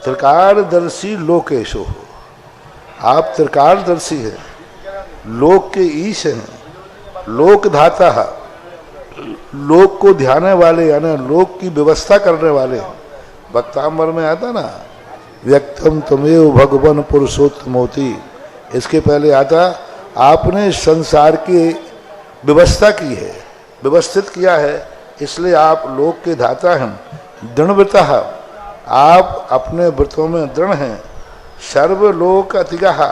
Speaker 2: त्रिकालदर्शी लोकेशो। आप त्रिकालदर्शी हैं, लोक के ईश हैं, लोकधाता है, लोक को ध्याने वाले, यानी लोक की व्यवस्था करने वाले। वक्तांबर में आता ना, व्यक्तम तमेव भगवान पुरुषोत्तमोति, इसके पहले आता आपने संसार की व्यवस्था की है, व्यवस्थित किया है, इसलिए आप लोक के धाता हैं। दृढ़व्रता, आप अपने व्रतों में दृढ़ हैं। सर्वलोक अतिगः,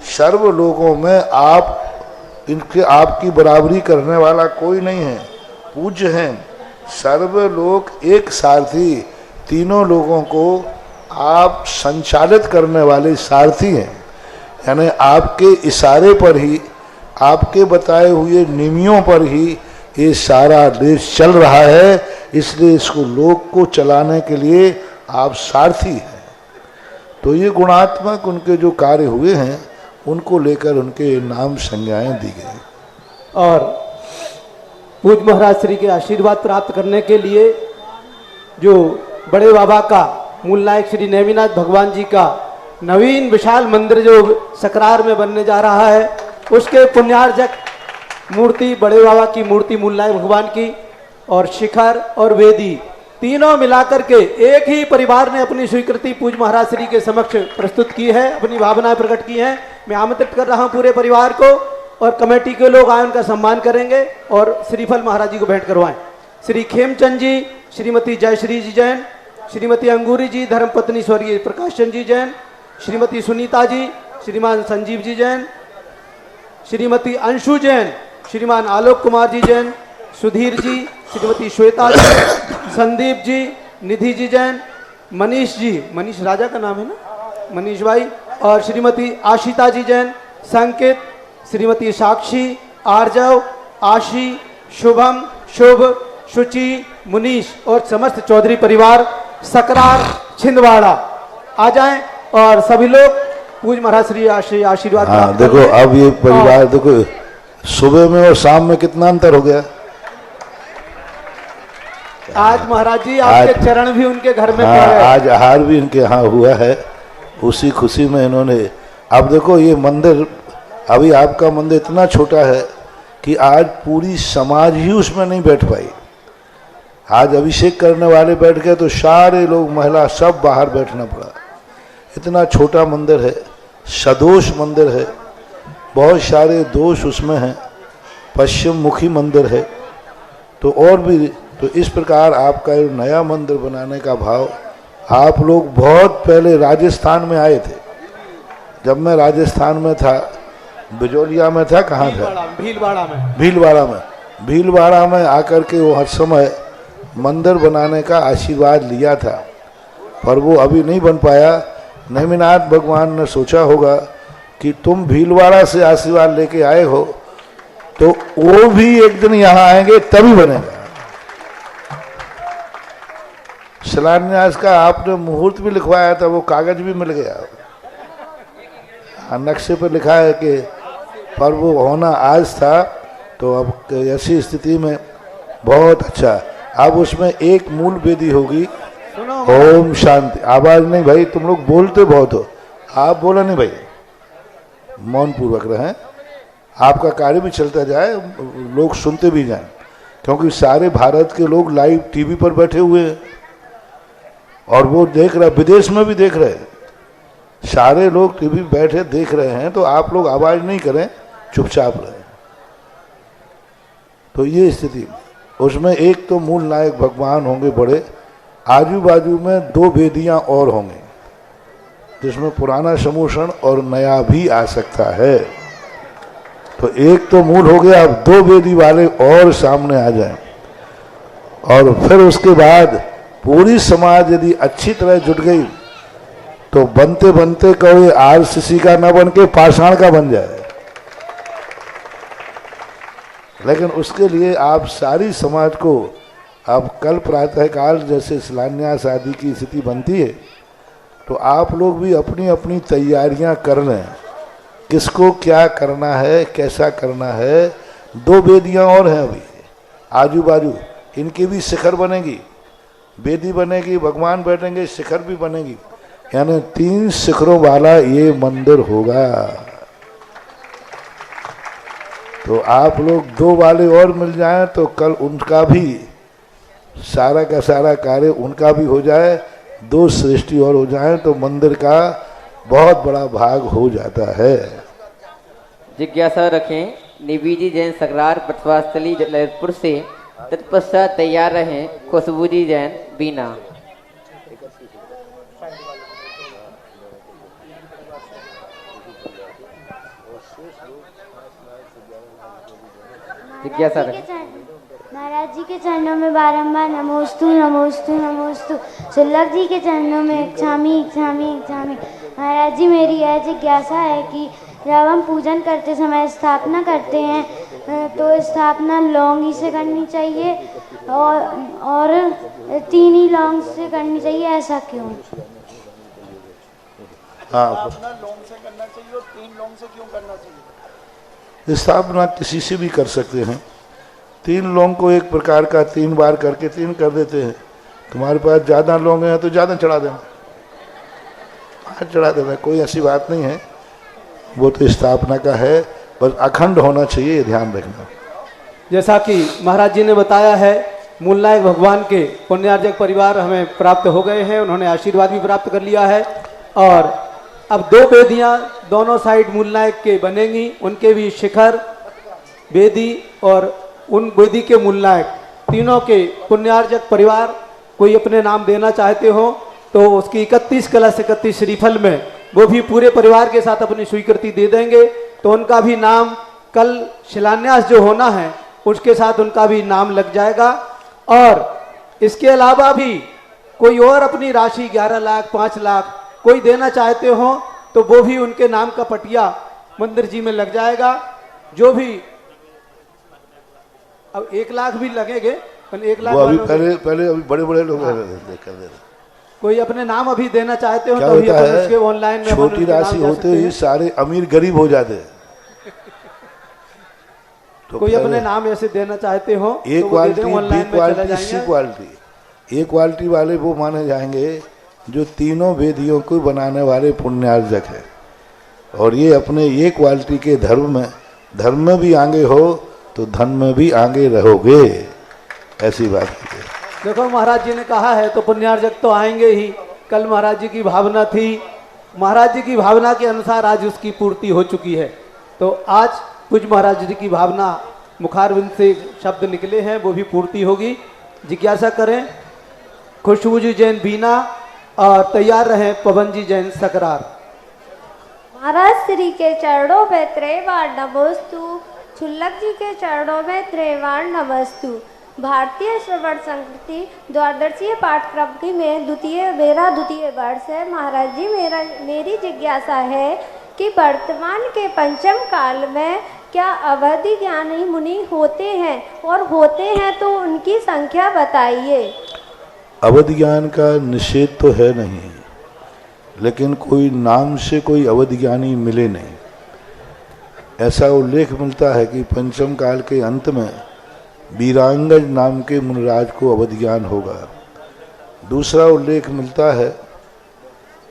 Speaker 2: सर्वलोकों में आप इनके आपकी बराबरी करने वाला कोई नहीं है, पूज्य हैं। सर्वलोक एक सारथी, तीनों लोगों को आप संचालित करने वाले सारथी हैं, यानी आपके इशारे पर ही, आपके बताए हुए नियमों पर ही ये सारा देश चल रहा है। इसलिए इसको लोक को चलाने के लिए आप सारथी हैं। तो ये गुणात्मक उनके जो कार्य हुए हैं, उनको लेकर उनके नाम संज्ञाएं दी गई।
Speaker 4: और पूज्य महाराज श्री के आशीर्वाद प्राप्त करने के लिए जो बड़े बाबा का, मूल नायक श्री नेमिनाथ भगवान जी का नवीन विशाल मंदिर जो सकरार में बनने जा रहा है, उसके पुण्यार्जक मूर्ति, बड़े बाबा की मूर्ति, मूल नायक भगवान की, और शिखर और वेदी, तीनों मिलाकर के एक ही परिवार ने अपनी स्वीकृति पूज्य महाराज श्री के समक्ष प्रस्तुत की है, अपनी भावनाएं प्रकट की हैं। मैं आमंत्रित कर रहा हूं पूरे परिवार को, और कमेटी के लोग आए उनका सम्मान करेंगे और श्रीफल महाराज जी को भेंट करवाएं। श्री खेमचंद जी, श्रीमती जयश्री जी जैन, श्रीमती अंगूरी जी, धर्मपत्नी स्वर्गीय प्रकाश चंद जी जैन, श्रीमती सुनीता जी, श्रीमान संजीव जी जैन, श्रीमती अंशु जैन, श्रीमान आलोक कुमार जी जैन, सुधीर जी, श्रीमती श्वेता जी, संदीप जी, निधि जी जैन, मनीष जी, मनीष राजा का नाम है ना, मनीष भाई, और श्रीमती आशिता जी जैन, संकेत, श्रीमती साक्षी, आर्जव, आशी, शुभम, शुभ, शुचि, मुनीश और समस्त चौधरी परिवार सकरार छिंदवाड़ा आ जाएं और सभी लोग पूज महाराज श्री आशीर्वाद प्राप्त कर
Speaker 2: देखो
Speaker 4: लें।
Speaker 2: अब ये परिवार देखो सुबह में और शाम में कितना अंतर हो गया।
Speaker 4: आज महाराज जी आपके चरण भी उनके घर में
Speaker 2: हाँ,
Speaker 4: पड़ गए।
Speaker 2: आज आहार भी इनके यहाँ हुआ है, उसी खुशी में इन्होंने। अब देखो ये मंदिर, अभी आपका मंदिर इतना छोटा है कि आज पूरी समाज ही उसमें नहीं बैठ पाई। आज अभिषेक करने वाले बैठ गए तो सारे लोग, महिला सब बाहर बैठना पड़ा। इतना छोटा मंदिर है, सदोष मंदिर है, बहुत सारे दोष उसमें हैं, पश्चिम मुखी मंदिर है। तो और भी, तो इस प्रकार आपका ये नया मंदिर बनाने का भाव, आप लोग बहुत पहले राजस्थान में आए थे। जब मैं राजस्थान में था, बिजोलिया में था, कहाँ था, भीलवाड़ा में आकर के वो हर समय मंदिर बनाने का आशीर्वाद लिया था, पर वो अभी नहीं बन पाया। नेमिनाथ भगवान ने सोचा होगा कि तुम भीलवाड़ा से आशीर्वाद लेके आए हो तो वो भी एक दिन यहाँ आएंगे तभी बनेगा। शिलान्यास का आपने मुहूर्त भी लिखवाया था, वो कागज भी मिल गया, नक्शे पर लिखा है कि पर वो होना आज था। तो अब ऐसी स्थिति में बहुत अच्छा, अब उसमें एक मूल वेदी होगी। ओम शांति। आवाज नहीं भाई, तुम लोग बोलते बहुत हो, आप बोला नहीं भाई, मौन पूर्वक रहें, आपका कार्य भी चलता जाए, लोग सुनते भी जाएं, क्योंकि सारे भारत के लोग लाइव टीवी पर बैठे हुए हैं और वो देख रहे, विदेश में भी देख रहे हैं, सारे लोग टीवी बैठे देख रहे हैं। तो आप लोग आवाज नहीं करें, चुपचाप रहें। तो ये स्थिति, उसमें एक तो मूल नायक भगवान होंगे बड़े, आजू बाजू में दो वेदियां और होंगी, जिसमें पुराना समूषण और नया भी आ सकता है। तो एक तो मूल हो गया, अब दो वेदी वाले और सामने आ जाएं, और फिर उसके बाद पूरी समाज यदि अच्छी तरह जुट गई तो बनते बनते कोई आरसीसी का न बन के पाषाण का बन जाए। लेकिन उसके लिए आप सारी समाज को, अब कल प्रातःकाल जैसे शिलान्यास आदि की स्थिति बनती है, तो आप लोग भी अपनी अपनी तैयारियां कर लें, किसको क्या करना है, कैसा करना है। दो वेदियां और हैं अभी आजू बाजू, इनकी भी शिखर बनेगी, वेदी बनेगी, भगवान बैठेंगे, शिखर भी बनेगी, यानी 3 शिखरों वाला ये मंदिर होगा। तो आप लोग 2 वाले और मिल जाएं तो कल उनका भी सारा का सारा कार्य उनका भी हो जाए, 2 सृष्टि और हो जाए तो मंदिर का बहुत बड़ा भाग हो जाता है।
Speaker 5: जिज्ञासा रखें। निबी जी जैन सकरार पटवास्थली ललितपुर से, तत्पश्चात तैयार रहें खुशबू जी जैन बीना। जिज्ञासा रखें।
Speaker 11: महाराज जी के चरणों में बारंबार नमोस्तु नमोस्तु नमोस्तु। शुल्लक जी के चरणों में इच्छामी इच्छामी इच्छामी। महाराज जी मेरी यह जिज्ञासा है कि जब हम पूजन करते समय स्थापना करते हैं तो स्थापना लौंगी से करनी चाहिए और 3 ही लौंग से करनी चाहिए, ऐसा क्यों?
Speaker 2: हाँ, लौंग से करना चाहिए और 3 लौंग से क्यों करना चाहिए? स्थापना किसी से भी कर सकते हैं। 3 लौंग को एक प्रकार का 3 बार करके 3 कर देते हैं। तुम्हारे पास ज़्यादा लौंग हैं तो ज़्यादा चढ़ा देना, चढ़ा देना, कोई ऐसी बात नहीं है। वो तो स्थापना का है, बस अखंड होना चाहिए, ये ध्यान रखना।
Speaker 4: जैसा कि महाराज जी ने बताया है, मूल नायक भगवान के पुण्यार्जक परिवार हमें प्राप्त हो गए हैं, उन्होंने आशीर्वाद भी प्राप्त कर लिया है। और अब 2 वेदियां दोनों साइड मूल नायक के बनेंगी, उनके भी शिखर वेदी और उन वेदी के मूल नायक, तीनों के पुण्यार्जक परिवार कोई अपने नाम देना चाहते हो तो उसकी 31 कलश 31 श्रीफल में वो भी पूरे परिवार के साथ अपनी स्वीकृति दे देंगे, तो उनका भी नाम कल शिलान्यास जो होना है उसके साथ उनका भी नाम लग जाएगा। और इसके अलावा भी कोई और अपनी राशि 11 लाख 5 लाख कोई देना चाहते हो तो वो भी उनके नाम का पटिया मंदिर जी में लग जाएगा। जो भी अब 1 लाख भी लगेंगे, 1 लाख
Speaker 2: वो अभी पहले अभी बड़े बड़े लोग कर दे। कोई
Speaker 4: अपने नाम अभी देना चाहते हो
Speaker 2: क्या
Speaker 4: तो
Speaker 2: होता है,
Speaker 4: उसके ऑनलाइन में
Speaker 2: छोटी राशि होते ही सारे अमीर गरीब हो जाते हैं।
Speaker 4: तो कोई अपने नाम ऐसे देना चाहते हो
Speaker 2: ए
Speaker 4: तो
Speaker 2: क्वालिटी,
Speaker 4: ऑनलाइन
Speaker 2: बी क्वालिटी, सी क्वालिटी। ए क्वालिटी वाले वो माने जाएंगे जो तीनों वेदियों को बनाने वाले पुण्यार्जक है, और ये अपने ये क्वालिटी के धर्म में भी आगे हो तो धन में भी आगे रहोगे, ऐसी बात है।
Speaker 4: देखो महाराज जी ने कहा है तो पुण्यार्जक तो आएंगे ही। कल महाराज जी की भावना थी, महाराज जी की भावना के अनुसार आज उसकी पूर्ति हो चुकी है। तो आज कुछ महाराज जी की भावना मुखारविंद से शब्द निकले हैं वो भी पूर्ति होगी। जिज्ञासा करें खुशबू जी जैन बीना और तैयार रहें पवन जी जैन सकरार।
Speaker 11: महाराज श्री के चरणों में त्रैवार नमोस्तु, छुल्लक जी के चरणों में त्रैवार नमस्तु। भारतीय श्रवण संस्कृति द्वादशीय पाठ्यक्रम में मेरा द्वितीय वर्ष है। महाराज जी मेरी जिज्ञासा है कि वर्तमान के पंचम काल में क्या अवधि ज्ञानी मुनि होते हैं, और होते हैं तो उनकी संख्या बताइए।
Speaker 2: अवधि ज्ञान का निषेध तो है नहीं, लेकिन कोई नाम से कोई अवधि ज्ञानी मिले नहीं। ऐसा उल्लेख मिलता है कि पंचम काल के अंत में वीरांगज नाम के मुनिराज को अवधि ज्ञान होगा। दूसरा उल्लेख मिलता है,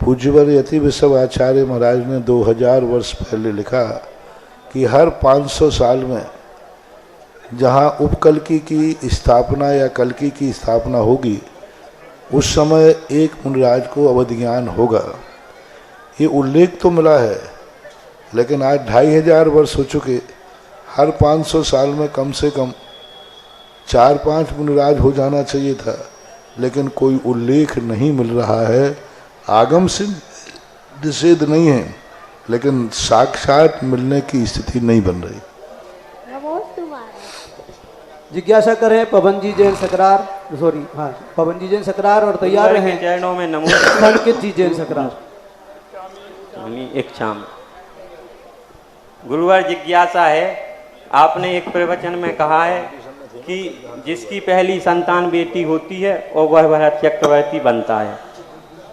Speaker 2: पूज्यवर यति विश्व आचार्य महाराज ने 2000 वर्ष पहले लिखा कि हर 500 साल में जहाँ उपकल्की की स्थापना या कल्की की स्थापना होगी उस समय एक मुनिराज को अवधि ज्ञान होगा। ये उल्लेख तो मिला है, लेकिन आज 2500 वर्ष हो चुके, हर 500 साल में कम से कम 4-5 मुनिराज हो जाना चाहिए था, लेकिन कोई उल्लेख नहीं मिल रहा है। आगम से निषेध नहीं है, लेकिन साक्षात मिलने की स्थिति नहीं बन रही।
Speaker 4: जिज्ञासा करें पवन जी जैन सकरार, सॉरी हाँ पवन जी जैन सकरार और तैयार रहें
Speaker 12: चरणों में नमो
Speaker 4: संकित जी जैन सकरार।
Speaker 12: इच्छा में गुरुवर जिज्ञासा है, आपने एक प्रवचन में कहा है कि जिसकी पहली संतान बेटी होती है और वह भरत चक्रवर्ती बनता है।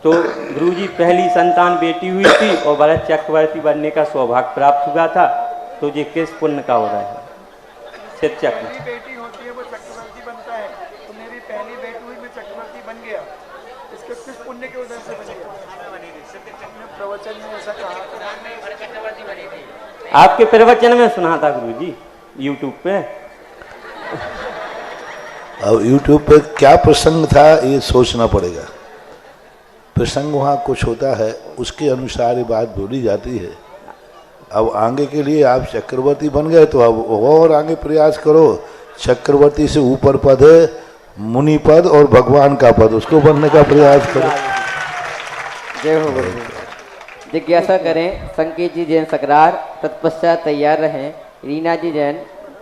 Speaker 12: तो गुरुजी पहली संतान बेटी हुई थी और भरत चक्रवर्ती बनने का सौभाग्य प्राप्त हुआ था, तो ये किस पुण्य का हो रहा है? शिक्षक
Speaker 3: बेटी होती है वो चक्रवर्ती बनता है, तो मेरी पहली बेटी हुई मैं चक्रवर्ती बन गया, इसके किस पुण्य के वजह से बनेगा? प्रवचन में ऐसा कहा,
Speaker 12: आपके प्रवचन में सुना था गुरुजी यूट्यूब पे।
Speaker 2: अब यूट्यूब पे क्या प्रसंग था ये सोचना पड़ेगा। प्रसंग वहाँ कुछ होता है, उसके अनुसार ये बात बोली जाती है। अब आगे के लिए आप चक्रवर्ती बन गए तो अब और आगे प्रयास करो। चक्रवर्ती से ऊपर पद है मुनि पद और भगवान का पद, उसको बनने का प्रयास करो।
Speaker 5: जय हो गुरु। जिज्ञासा करें संकेत जी जैन सकरार, तत्पश्चात तैयार रहें रीना जी जैन,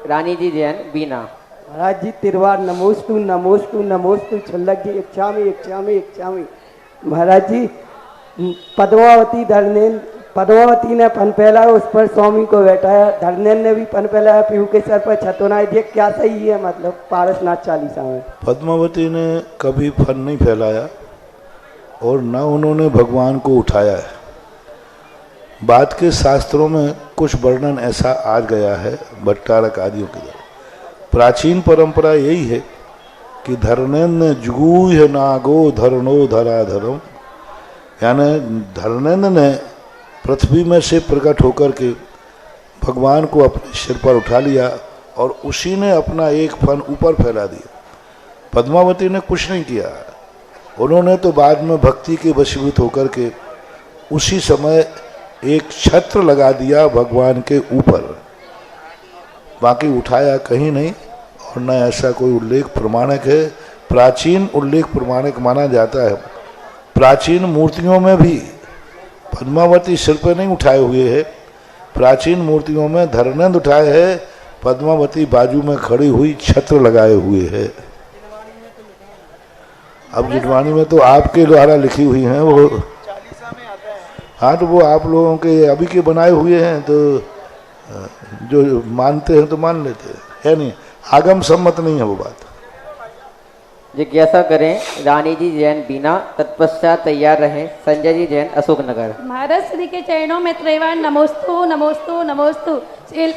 Speaker 5: रानी जी जैन बीना।
Speaker 4: महाराज जी तिरवार नमोस्तु नमोस्तु नमोस्तु, छुल्लक जी इच्छामी इच्छामी इच्छामी। महाराज जी पद्मावती ने पन फैलाया, उस पर स्वामी को बैठाया, धरनेन ने भी पन फैलाया, पीहू के सर पर छतोनाई। ये क्या सही है? मतलब पारसनाथ चालीसा में
Speaker 2: पद्मावती ने कभी फन नहीं फैलाया और न उन्होंने भगवान को उठाया है। बात के शास्त्रों में कुछ वर्णन ऐसा आ गया है भट्टारक आदियों के द्वारा। प्राचीन परंपरा यही है कि धरनेन जुगूह नागो धरणो धराधरम, यानी धरनेन ने पृथ्वी में से प्रकट होकर के भगवान को अपने सिर पर उठा लिया और उसी ने अपना एक फन ऊपर फैला दिया। पद्मावती ने कुछ नहीं किया, उन्होंने तो बाद में भक्ति के वशीभूत होकर के उसी समय एक छत्र लगा दिया भगवान के ऊपर, बाकी उठाया कहीं नहीं। और न ऐसा कोई उल्लेख प्रमाणक है प्राचीन उल्लेख प्रमाणिक माना जाता है। प्राचीन मूर्तियों में भी पद्मावती सिर पर नहीं उठाए हुए है, प्राचीन मूर्तियों में धरनंद उठाए है, पद्मावती बाजू में खड़ी हुई छत्र लगाए हुए है। अब जितवानी में तो आपके द्वारा लिखी हुई हैं वो, हाँ तो वो आप लोगों के अभी के बनाए हुए हैं, तो जो मानते हैं तो मान लेते हैं, है नहीं, आगम सम्मत नहीं है वो बात।
Speaker 5: जिज्ञासा करें रानी जी जैन बीना, तत्पश्चात तैयार रहें संजय जी जैन अशोकनगर।
Speaker 6: महाराज श्री के चरणों में त्रैवार नमोस्तु नमोस्तु नमोस्तु।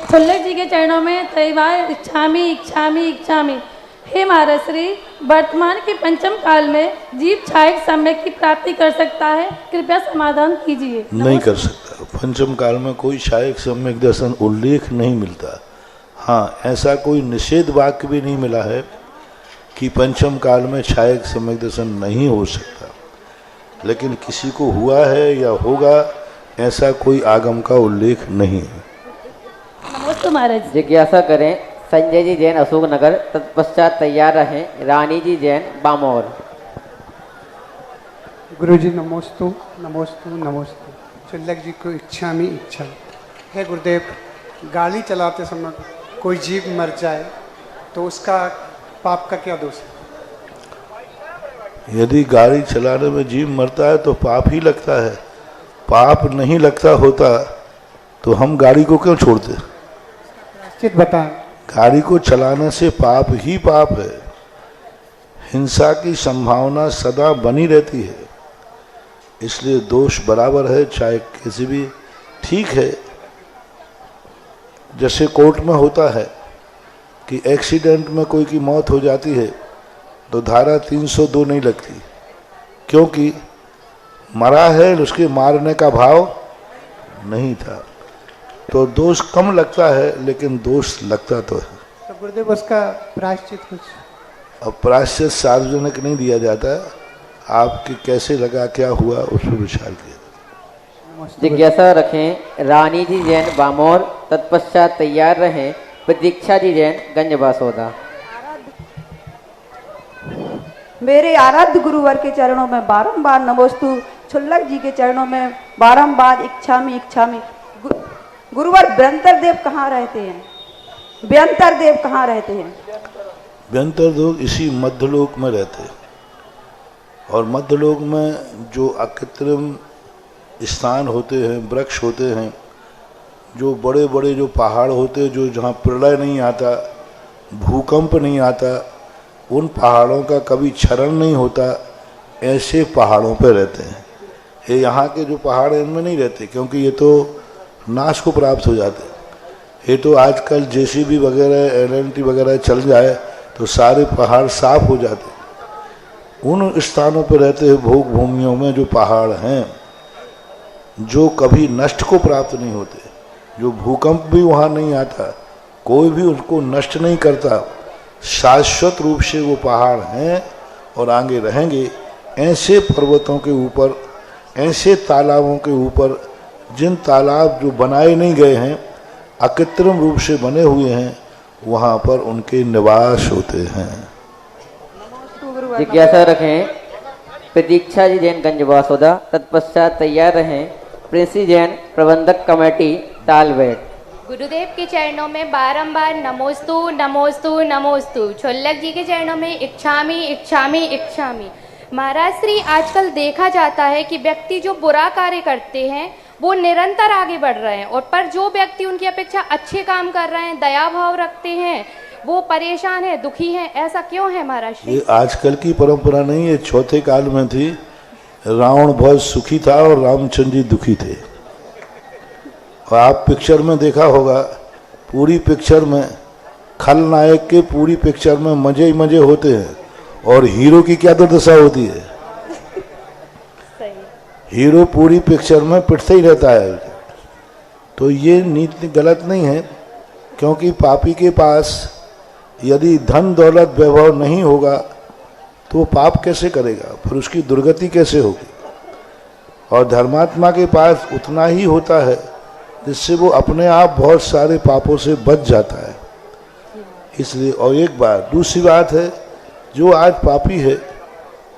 Speaker 6: छुल्लक जी के चरणों में त्रैवार इच्छामी इच्छामी इच्छामी। हे महाराज श्री, वर्तमान के पंचम काल में जीव छायक समय की प्राप्ति कर सकता है, कृपया समाधान कीजिए।
Speaker 2: नहीं कर सकता, पंचम काल में कोई छायक सम्यक दर्शन उल्लेख नहीं मिलता। हाँ, ऐसा कोई निषेध वाक्य भी नहीं मिला है कि पंचम काल में छायक सम्यक दर्शन नहीं हो सकता, लेकिन किसी को हुआ है या होगा ऐसा कोई आगम का उल्लेख नहीं है।
Speaker 6: नमस्ते महाराज।
Speaker 5: जिज्ञासा करें संजय जी जैन अशोकनगर, तत्पश्चात तैयार रहें रानी जी जैन बामौर।
Speaker 13: गुरुजी नमोस्तु नमोस्तु नमोस्तु। छुल्लक जी को इच्छा में इच्छा है। गुरुदेव, गाड़ी चलाते समय कोई जीव मर जाए तो उसका पाप का क्या दोष है?
Speaker 2: यदि गाड़ी चलाने में जीव मरता है तो पाप ही लगता है। पाप नहीं लगता होता तो हम गाड़ी को क्यों छोड़ते?
Speaker 13: निश्चित बताएं।
Speaker 2: गाड़ी को चलाने से पाप ही पाप है। हिंसा की संभावना सदा बनी रहती है, इसलिए दोष बराबर है, चाहे किसी भी। ठीक है, जैसे कोर्ट में होता है कि एक्सीडेंट में कोई की मौत हो जाती है तो धारा 302 नहीं लगती, क्योंकि मरा है, उसके मारने का भाव नहीं था, तो दोष कम लगता है, लेकिन दोष लगता तो है।
Speaker 13: तो गुरुदेव उसका प्रायश्चित कुछ?
Speaker 2: अब प्रायश्चित सार्वजनिक नहीं दिया जाता, आपके कैसे लगा, क्या हुआ, उस पर विचार किया।
Speaker 5: जिज्ञासा रखें रानी जी जैन बामौर, तत्पश्चात तैयार रहें प्रतीक्षा जी जैन गंज बासोदा।
Speaker 14: मेरे आराध्य गुरुवर के चरणों में बारंबार नमोस्तु। छुल्लक जी के चरणों में बारंबार इच्छामी इच्छामी। गुरुवर व्यंतर देव कहाँ रहते हैं? व्यंतर देव कहाँ रहते हैं?
Speaker 2: व्यंतर देव इसी मध्यलोक में रहते हैं, और मध्यलोक में जो अकृत्रिम स्थान होते हैं, वृक्ष होते हैं, जो बड़े बड़े जो पहाड़ होते हैं, जो जहाँ प्रलय नहीं आता, भूकंप नहीं आता, उन पहाड़ों का कभी क्षरण नहीं होता, ऐसे पहाड़ों पर रहते हैं। ये यहाँ के जो पहाड़ हैं इनमें नहीं रहते, क्योंकि ये तो नाश को प्राप्त हो जाते हैं। ये तो आजकल जेसीबी वगैरह एलएनटी वगैरह चल जाए तो सारे पहाड़ साफ हो जाते हैं। उन स्थानों पर रहते हैं, भोग भूमियों में जो पहाड़ हैं, जो कभी नष्ट को प्राप्त नहीं होते, जो भूकंप भी वहाँ नहीं आता, कोई भी उनको नष्ट नहीं करता, शाश्वत रूप से वो पहाड़ हैं और आगे रहेंगे। ऐसे पर्वतों के ऊपर, ऐसे तालाबों के ऊपर, जिन तालाब जो बनाए नहीं गए हैं, अकृत्रिम रूप से बने हुए हैं, वहाँ पर उनके निवास होते हैं।
Speaker 5: जिज्ञासा रखें प्रतीक्षा जी जैन गंज बासोदा, तत्पश्चात तैयार रहें प्रिंसी जैन प्रबंधक कमेटी तालबेट।
Speaker 15: गुरुदेव के चरणों में बारंबार नमोस्तु नमोस्तु नमोस्तु। छुल्लक जी के चरणों में इच्छामी इच्छामी इच्छामी। महाराज श्री, आजकल देखा जाता है कि व्यक्ति जो बुरा कार्य करते हैं वो निरंतर आगे बढ़ रहे हैं, और पर जो व्यक्ति उनकी अपेक्षा अच्छे काम कर रहे हैं, दया भाव रखते हैं, वो परेशान है, दुखी है। ऐसा क्यों है महाराज श्री?
Speaker 2: ये आजकल की परंपरा नहीं है, चौथे काल में थी। रावण बहुत सुखी था और रामचंद्र जी दुखी थे। और आप पिक्चर में देखा होगा, पूरी पिक्चर में खलनायक के पूरी पिक्चर में मजे ही मजे होते हैं, और हीरो की क्या दुर्दशा होती है। हीरो पूरी पिक्चर में पिटते ही रहता है। तो ये नीति गलत नहीं है, क्योंकि पापी के पास यदि धन दौलत वैभव नहीं होगा तो वो पाप कैसे करेगा, फिर उसकी दुर्गति कैसे होगी। और धर्मात्मा के पास उतना ही होता है जिससे वो अपने आप बहुत सारे पापों से बच जाता है। इसलिए, और एक बात, दूसरी बात है जो आज पापी है,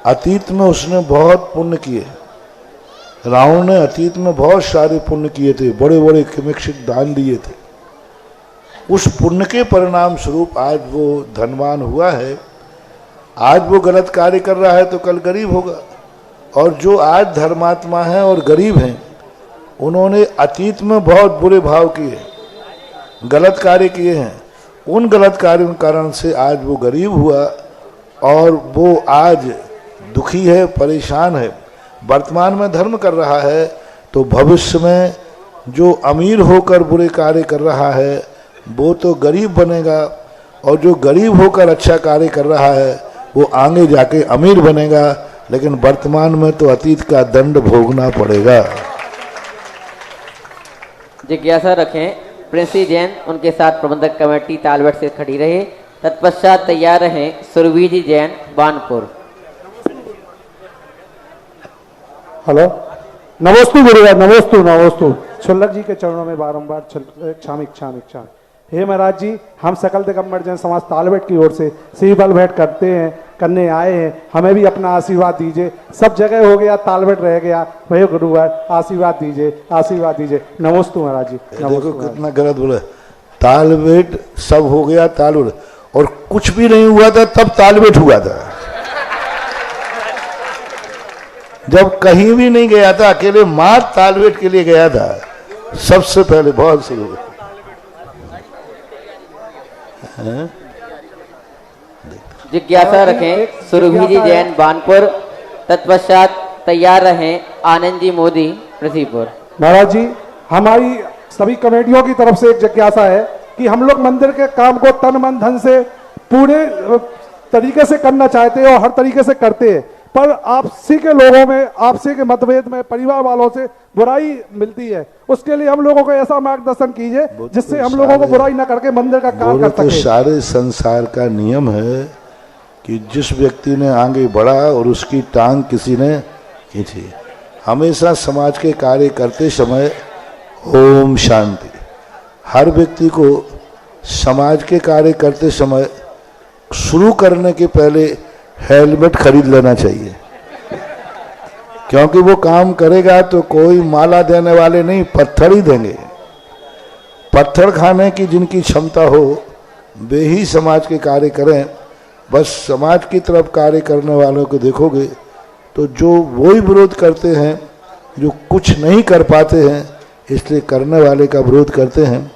Speaker 2: अतीत में उसने बहुत पुण्य किए। रावण ने अतीत में बहुत सारे पुण्य किए थे, बड़े बड़े किमिक्षिक दान दिए थे। उस पुण्य के परिणाम स्वरूप आज वो धनवान हुआ है। आज वो गलत कार्य कर रहा है तो कल गरीब होगा। और जो आज धर्मात्मा हैं और गरीब हैं, उन्होंने अतीत में बहुत बुरे भाव किए, गलत कार्य किए हैं। उन गलत कार्यों के कारण से आज वो गरीब हुआ और वो आज दुखी है, परेशान है। वर्तमान में धर्म कर रहा है तो भविष्य में जो अमीर होकर बुरे कार्य कर रहा है वो तो गरीब बनेगा, और जो गरीब होकर अच्छा कार्य कर रहा है वो आगे जाके अमीर बनेगा। लेकिन वर्तमान में तो अतीत का दंड भोगना पड़ेगा।
Speaker 5: जिज्ञासा रखें प्रिंसी जैन, उनके साथ प्रबंधक कमेटी तालबेट से खड़ी रहे। तत्पश्चात तैयार रहें सुरभि जी जैन, बानपुर।
Speaker 16: हेलो, नमोस्तु गुरुवार, नमोस्तु नमोस्तु। शुल्लक जी के चरणों में बारंबार क्षामी क्षामी क्षामी। हे महाराज जी, हम सकल दिगंबर जैन समाज तालबेट की ओर से श्री बल भेंट करने आए हैं। हमें भी अपना आशीर्वाद दीजिए। सब जगह हो गया, तालबेट रह गया। हे गुरुवार, आशीर्वाद दीजिए, आशीर्वाद दीजिए। नमोस्तु महाराज जी।
Speaker 2: देखो कितना गलत बोला। तालबेट सब हो गया, तालबेट, और कुछ भी नहीं हुआ था तब तालबेट हुआ था। जब कहीं भी नहीं गया था, अकेले मात्र तालबेट के लिए गया था सबसे पहले, बहुत शुरू।
Speaker 5: जिज्ञासा रखें सुरभि जी जैन, बानपुर। तत्पश्चात तैयार रहें आनंद जी मोदी, पृथ्वीपुर।
Speaker 16: महाराज जी, हमारी सभी कमेटियों की तरफ से एक जिज्ञासा है कि हम लोग मंदिर के काम को तन मन धन से पूरे तरीके से करना चाहते हैं और हर तरीके से करते हैं, पर आपसी के लोगों में, आपसी के मतभेद में, परिवार वालों से बुराई मिलती है। उसके लिए हम लोगों को ऐसा मार्गदर्शन कीजिए जिससे हम लोगों को बुराई न करके मंदिर का काम कर सके।
Speaker 2: तो सारे संसार का नियम है कि जिस व्यक्ति ने आगे बढ़ा और उसकी टांग किसी ने खींची। हमेशा समाज के कार्य करते समय ओम शांति। हर व्यक्ति को समाज के कार्य करते समय शुरू करने के पहले हेलमेट खरीद लेना चाहिए, क्योंकि वो काम करेगा तो कोई माला देने वाले नहीं, पत्थर ही देंगे। पत्थर खाने की जिनकी क्षमता हो वे ही समाज के कार्य करें। बस समाज की तरफ कार्य करने वालों को देखोगे तो जो वही विरोध करते हैं जो कुछ नहीं कर पाते हैं, इसलिए करने वाले का विरोध करते हैं।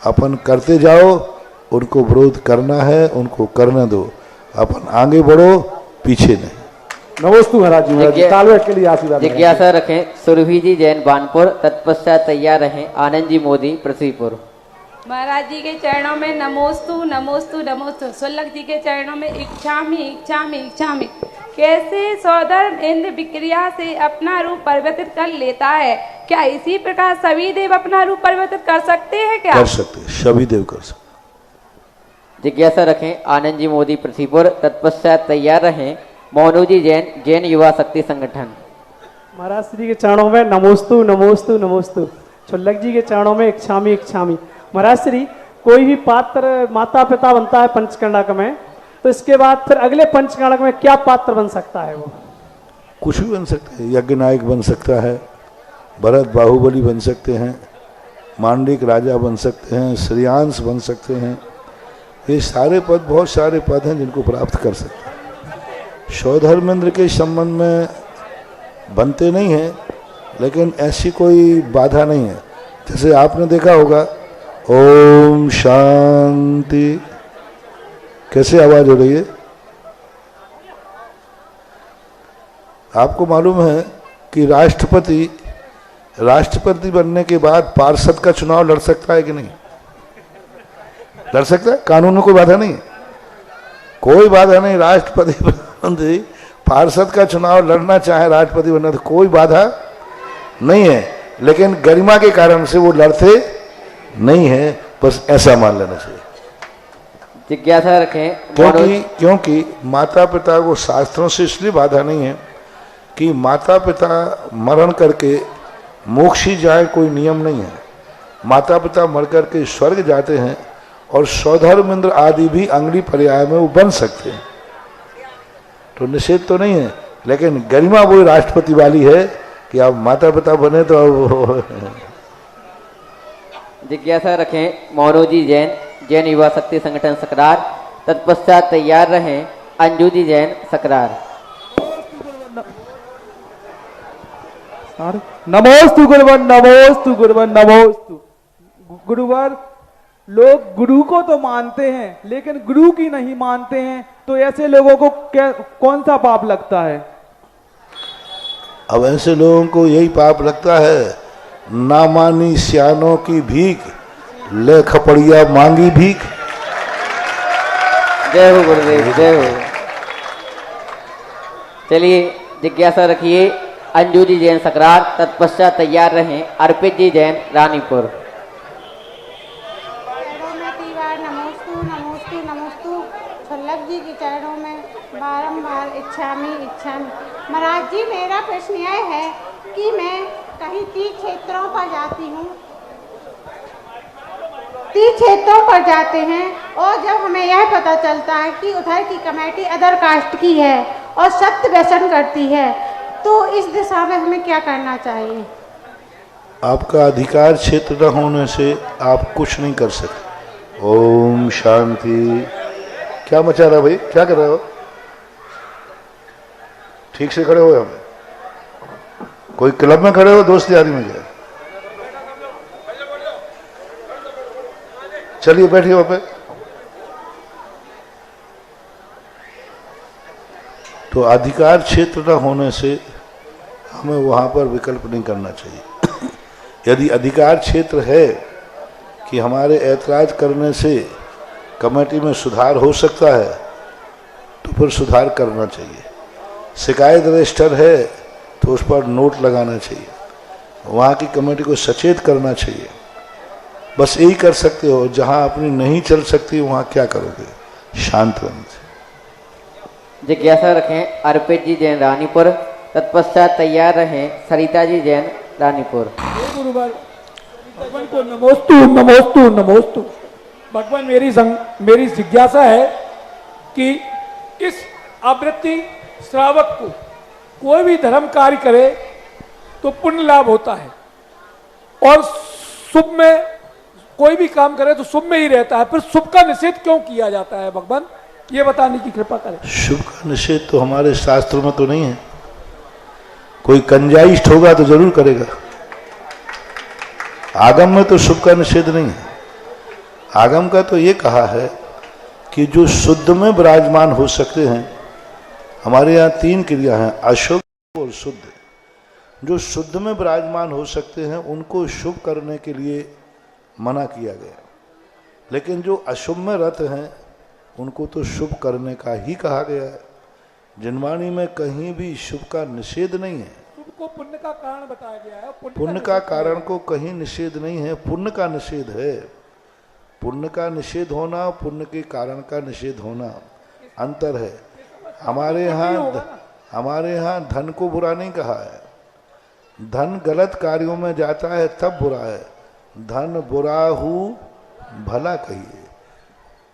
Speaker 2: अपन करते जाओ, उनको विरोध करना है, उनको करने दो। अपन आगे बढ़ो, पीछे नहीं।
Speaker 16: नमोस्तु महाराज जी, तालबेट के लिए आशीर्वाद।
Speaker 5: जिज्ञासा रखें सुरभि जी जैन, बानपुर। तत्पश्चात तैयार रहें आनंद जी मोदी, पृथ्वीपुर।
Speaker 9: महाराज जी के चरणों में नमोस्तु नमोस्तु नमोस्तु। शुल्लक जी के चरणों में इच्छामी इच्छामी इच्छामी। कैसे सौधर्म इंद्र विक्रिया से अपना रूप परिवर्तित कर लेता है, क्या इसी प्रकार सभी देव अपना रूप परिवर्तित कर सकते हैं? क्या
Speaker 2: कर सकते, सभी देव कर सकते।
Speaker 5: जिज्ञासा रखें आनंद जी मोदी, पृथ्वीपुर। तत्पश्चात तैयार रहें मोनू जी जैन, जैन युवा शक्ति संगठन।
Speaker 17: महाराज श्री के चरणों में नमोस्तु नमोस्तु नमोस्तु। शुल्लक जी के चरणों में इच्छामी इच्छामी। महाराज श्री, कोई भी पात्र माता पिता बनता है पंचकर्णक में, तो इसके बाद फिर अगले पंचकर्णक में क्या पात्र बन सकता है? वो
Speaker 2: कुछ भी बन सकता है। यज्ञ नायक बन सकता है, भरत बाहुबली बन सकते हैं, मांडलिक राजा बन सकते हैं, श्रेयांश बन सकते हैं। ये सारे पद, बहुत सारे पद हैं जिनको प्राप्त कर सकते हैं। सौधर्मेंद्र के संबंध में बनते नहीं हैं, लेकिन ऐसी कोई बाधा नहीं है। जैसे आपने देखा होगा ओम शांति, कैसे आवाज हो रही है? आपको मालूम है कि राष्ट्रपति बनने के बाद पार्षद का चुनाव लड़ सकता है कि नहीं? लड़ सकता है, कानून में कोई बाधा नहीं है, कोई बाधा नहीं। राष्ट्रपति पार्षद का चुनाव लड़ना चाहे राष्ट्रपति बनना तो कोई बाधा नहीं है, लेकिन गरिमा के कारण से वो लड़ते नहीं है, बस ऐसा मान लेना चाहिए।
Speaker 5: जिज्ञासा रखें
Speaker 2: क्योंकि माता पिता को शास्त्रों से इसलिए बाधा नहीं है कि माता पिता मरण करके मोक्ष ही जाए, कोई नियम नहीं है। माता पिता मर करके स्वर्ग जाते हैं और सौधर्मेंद्र आदि भी अंगुली पर्याय में वो बन सकते हैं। तो निषेध तो नहीं है, लेकिन गरिमा वो राष्ट्रपति वाली है कि आप माता पिता बने तो अब
Speaker 5: जिज्ञासा रखें मोनोजी जैन, जैन युवा शक्ति संगठन सकरार। तत्पश्चात तैयार रहें अंजू जी जैन सकरार।
Speaker 17: नमोस्तु गुरुवर, नमोस्तु गुरुवर, नमोस्तु गुरुवर। लोग गुरु को तो मानते हैं लेकिन गुरु की नहीं मानते हैं, तो ऐसे लोगों को कौन सा पाप लगता है?
Speaker 2: अब ऐसे लोगों को यही पाप लगता है, ना मानी सियानों की भीख, ले खपड़िया मांगी भीख।
Speaker 5: जय हो गुरुदेव, जय हो। चलिए जिज्ञासा रखिए अंजू जी जैन सकरार। तत्पश्चात तैयार रहें अर्पित जी जैन रानीपुर।
Speaker 18: नमोस्तु नमोस्तु नमोस्तु छल्लक जी के चरणों में बारंबार इच्छामी इच्छामी। महाराज जी मेरा प्रश्न यह है कि मैं कहीं तीर्थ क्षेत्रों पर जाती हूँ, तीर्थ क्षेत्रों पर जाते हैं और जब हमें यह पता चलता है कि उधर की कमेटी अदर कास्ट की है और सत्य व्यसन करती है, तो इस दिशा में हमें क्या करना चाहिए?
Speaker 2: आपका अधिकार क्षेत्र न होने से आप कुछ नहीं कर सकते। ओम शांति। क्या मचा रहा भाई, क्या कर रहे हो? ठीक से खड़े हो, हमें कोई क्लब में खड़े हो, दोस्त यारी में गए? चलिए बैठिए वहां पे। तो अधिकार क्षेत्र न होने से हमें वहां पर विकल्प नहीं करना चाहिए। यदि अधिकार क्षेत्र है कि हमारे ऐतराज करने से कमेटी में सुधार हो सकता है तो फिर सुधार करना चाहिए। शिकायत रजिस्टर है तो उस पर नोट लगाना चाहिए, वहाँ की कमेटी को सचेत करना चाहिए। बस यही कर सकते हो। जहाँ अपनी नहीं चल सकती वहाँ क्या करोगे? शांत रहने से।
Speaker 5: जिज्ञासा रखें अर्पित जी जैन रानीपुर। तत्पश्चात तैयार रहें सरिता जी जैन रानीपुर।
Speaker 17: गुरुवर भगवान को नमोस्तु नमोस्तु नमोस्तु। भगवान मेरी जिज्ञासा है कि इस आवृत्ति श्रावक को कोई भी धर्म कार्य करे तो पुण्य लाभ होता है, और शुभ में कोई भी काम करे तो शुभ में ही रहता है, फिर शुभ का निषेध क्यों किया जाता है? भगवान ये बताने की कृपा करें।
Speaker 2: शुभ का निषेध तो हमारे शास्त्रों में तो नहीं है। कोई कंजाइस्ट होगा तो जरूर करेगा। आगम में तो शुभ का निषेध नहीं है। आगम का तो ये कहा है कि जो शुद्ध में विराजमान हो सकते हैं, हमारे यहाँ 3 क्रिया हैं, अशुभ और शुद्ध। जो शुद्ध में विराजमान हो सकते हैं उनको शुभ करने के लिए मना किया गया, लेकिन जो अशुभ में रत हैं उनको तो शुभ करने का ही कहा गया है। जिनवाणी में कहीं भी शुभ का निषेध नहीं है।
Speaker 17: शुभ को पुण्य का कारण बताया गया है।
Speaker 2: पुण्य का कारण को कहीं निषेध नहीं है, पुण्य का निषेध है। पुण्य का निषेध होना, पुण्य के कारण का निषेध होना अंतर है। हमारे यहाँ धन को बुरा नहीं कहा है। धन गलत कार्यों में जाता है तब बुरा है। धन बुरा हो भला कहिए।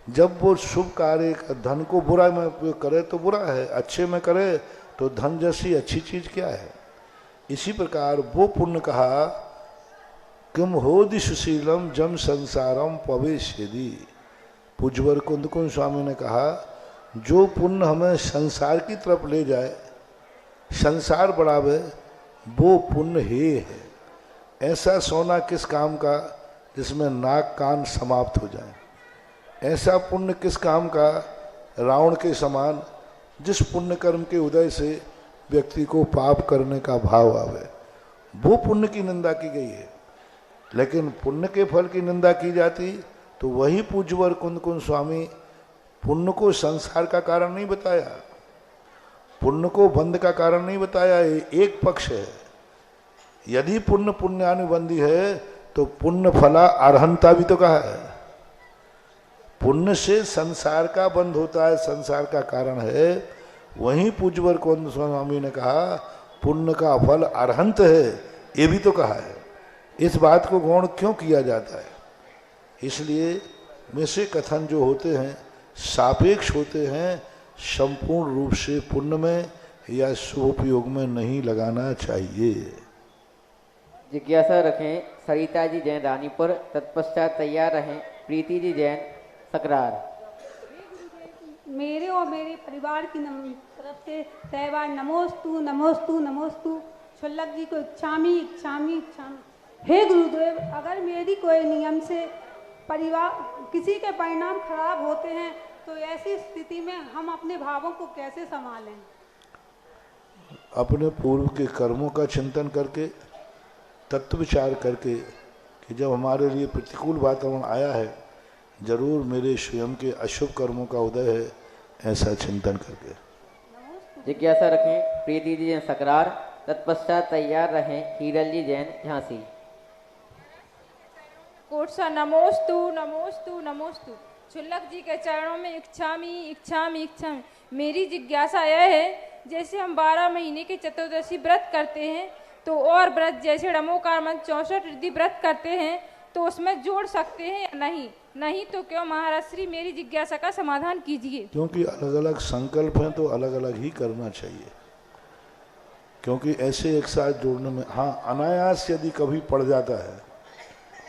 Speaker 2: जब वो शुभ कार्य धन को बुरा में उपयोग करे तो बुरा है, अच्छे में करे तो धन जैसी अच्छी चीज क्या है। इसी प्रकार वो पुण्य कहा किम होदि सुशीलम जम संसारम पवेशेदी। पूज्यवर कुंदकुंज स्वामी ने कहा जो पुण्य हमें संसार की तरफ ले जाए, संसार बढ़ावे, वो पुण्य ही है। ऐसा सोना किस काम का जिसमें नाक कान समाप्त हो जाए। ऐसा पुण्य किस काम का रावण के समान जिस पुण्य कर्म के उदय से व्यक्ति को पाप करने का भाव आवे, वो पुण्य की निंदा की गई है। लेकिन पुण्य के फल की निंदा की जाती तो वही पूज्यवर कुंदकुंज स्वामी पुण्य को संसार का कारण नहीं बताया, पुण्य को बंध का कारण नहीं बताया। एक पक्ष है। यदि पुण्य पुण्यानुबंधी है तो पुण्य फला अर्हंता भी तो कहा है। पुण्य से संसार का बंध होता है, संसार का कारण है। वहीं पूज्यवर कुंद स्वामी ने कहा पुण्य का फल अर्हंत है, ये भी तो कहा है। इस बात को गौण क्यों किया जाता है? इसलिए में से कथन जो होते हैं सापेक्ष होते हैं, संपूर्ण रूप से पुण्य में या शुभोपयोग में नहीं लगाना चाहिए।
Speaker 5: जिज्ञासा रखें सरिता जी जैन रानीपुर, तत्पश्चात तैयार रहें प्रीति जी जैन सकरार।
Speaker 19: मेरे और मेरे परिवार की तरफ से तैवार नमोस्तु नमोस्तु नमोस्तु शुल्लक जी को इच्छामी इच्छामी इच्छामी। हे गुरुदेव, अगर मेरी कोई नियम से परिवार किसी के परिणाम खराब होते हैं तो ऐसी स्थिति में हम अपने भावों को कैसे संभालें?
Speaker 2: अपने पूर्व के कर्मों का चिंतन करके, तत्व विचार करके कि जब हमारे लिए प्रतिकूल वातावरण आया है, जरूर मेरे स्वयं के अशुभ कर्मों का उदय है, ऐसा चिंतन करके।
Speaker 5: जिज्ञासा रखें प्रीति जी जैन सकरार, तत्पश्चात तैयार रहें हीरल जी जैन झांसी।
Speaker 20: कोटसा नमोस्तु नमोस्तु नमोस्तु शुल्लक जी के चरणों में इच्छामी इच्छामी इच्छामी। मेरी जिज्ञासा यह है, जैसे हम 12 महीने के चतुर्दशी व्रत करते हैं तो और व्रत जैसे डमोकार मन 64 रिद्धि व्रत करते हैं तो उसमें जोड़ सकते हैं या नहीं? नहीं तो क्यों? महाराज श्री मेरी जिज्ञासा का समाधान कीजिए।
Speaker 2: क्योंकि अलग अलग संकल्प हैं तो अलग अलग ही करना चाहिए, क्योंकि ऐसे एक साथ जोड़ने में, हाँ, अनायास यदि कभी पड़ जाता है,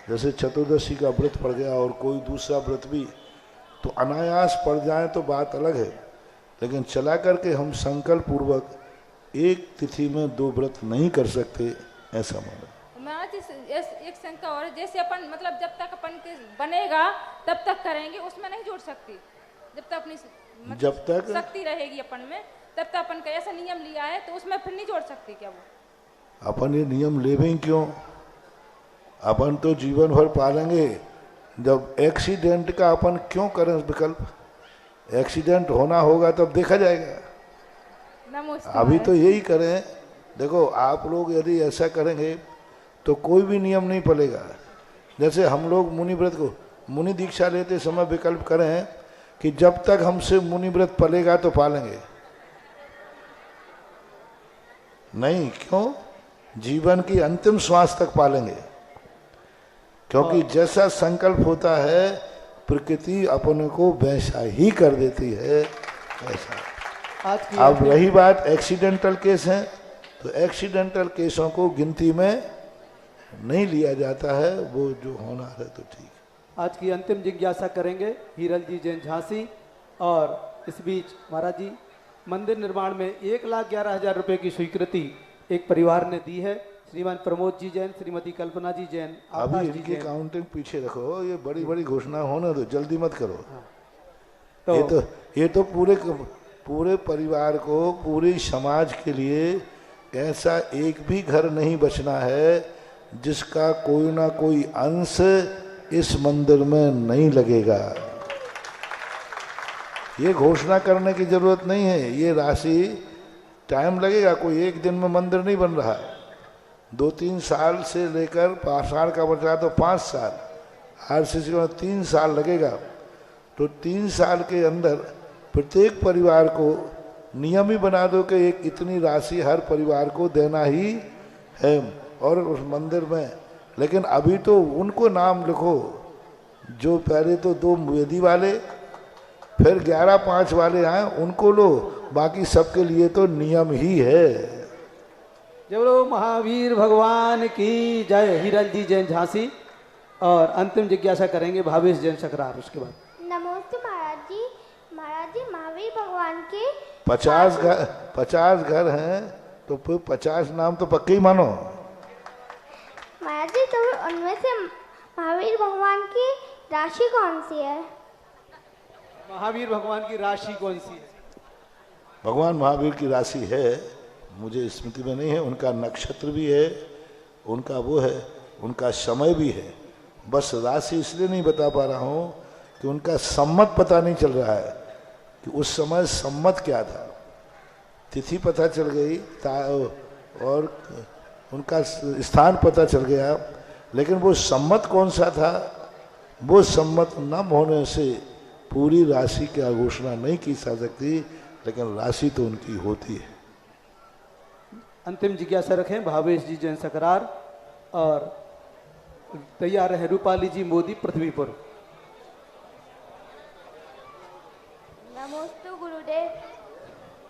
Speaker 2: जैसे चतुर्दशी का व्रत पड़ गया और कोई दूसरा व्रत भी, तो अनायास पड़ जाए तो बात अलग है, लेकिन चला करके हम संकल्प पूर्वक एक तिथि में 2 व्रत नहीं कर सकते, ऐसा माना।
Speaker 20: महाराज एक शंका और, जैसे अपन मतलब जब तक अपन के बनेगा तब तक करेंगे, उसमें नहीं जोड़ सकती? जब तक अपनी मतलब
Speaker 2: जब तक
Speaker 20: शक्ति रहेगी अपन में तब तक अपन का ऐसा नियम लिया है तो उसमें फिर नहीं जोड़ सकती क्या वो?
Speaker 2: अपन ये नियम लेवे क्यों? अपन तो जीवन भर पालेंगे। जब एक्सीडेंट का अपन क्यों करें विकल्प? एक्सीडेंट होना होगा तब देखा जाएगा। अभी तो यही करें। देखो, आप लोग यदि ऐसा करेंगे तो कोई भी नियम नहीं पलेगा। जैसे हम लोग मुनि व्रत को, मुनि दीक्षा लेते समय विकल्प करें कि जब तक हमसे मुनि व्रत पलेगा तो पालेंगे, नहीं, क्यों? जीवन की अंतिम श्वास तक पालेंगे, क्योंकि जैसा संकल्प होता है प्रकृति अपन को वैसा ही कर देती है, ऐसा। अब रही बात एक्सीडेंटल केस है, तो एक्सीडेंटल केसों को गिनती में नहीं लिया जाता है, वो जो होना है तो ठीक।
Speaker 4: आज की अंतिम जिज्ञासा करेंगे हीरल जी जैन झांसी। और इस बीच महाराज जी, मंदिर निर्माण में 1,11,000 रुपए की स्वीकृति एक परिवार ने दी है। श्रीमान प्रमोद जी जैन, श्रीमती कल्पना जी जैन।
Speaker 2: अभी इनकी काउंटिंग पीछे रखो, ये बड़ी बड़ी घोषणा होने दो, जल्दी मत करो। ये तो पूरे परिवार को, पूरे समाज के लिए ऐसा एक भी घर नहीं बचना है जिसका कोई ना कोई अंश इस मंदिर में नहीं लगेगा। ये घोषणा करने की जरूरत नहीं है, ये राशि टाइम लगेगा, कोई एक दिन में मंदिर नहीं बन रहा। 2-3 साल से लेकर 5 साल का बचा तो 5 साल, आरसीसी में 3 साल लगेगा। तो 3 साल के अंदर प्रत्येक परिवार को नियम ही बना दो कि एक इतनी राशि हर परिवार को देना ही है और उस मंदिर में। लेकिन अभी तो उनको नाम लिखो जो पहले तो 2 वेदी वाले, फिर 11-5 वाले आए, उनको लो, बाकी सबके लिए तो नियम ही है।
Speaker 4: जय बोलो महावीर भगवान की जय। हीरल जी जैन झांसी। और अंतिम जिज्ञासा करेंगे भावेश जैन सकरार। उसके बाद
Speaker 11: नमस्ते महाराज जी। महाराज जी, महावीर भगवान के
Speaker 2: 50 घर हैं तो फिर 50 नाम तो पक्के ही मानो।
Speaker 11: महाराज जी, तो उनमें से महावीर भगवान की राशि कौन सी है?
Speaker 4: महावीर भगवान की राशि कौन सी है?
Speaker 2: भगवान महावीर की राशि है, मुझे स्मृति में नहीं है, उनका नक्षत्र भी है, उनका वो है, उनका समय भी है। बस राशि इसलिए नहीं बता पा रहा हूँ कि उनका सम्मत पता नहीं चल रहा है कि उस समय सम्मत क्या था। तिथि पता चल गई और उनका स्थान पता चल गया, लेकिन वो सम्मत कौन सा था, वो सम्मत न होने से पूरी राशि की घोषणा नहीं की जा सकती, लेकिन राशि तो उनकी होती है।
Speaker 4: अंतिम जिज्ञासा रखें भावेश जी जैन सकरार। और तैयार है रूपाली जी मोदी पृथ्वीपुर।
Speaker 11: नमोस्तु गुरुदेव।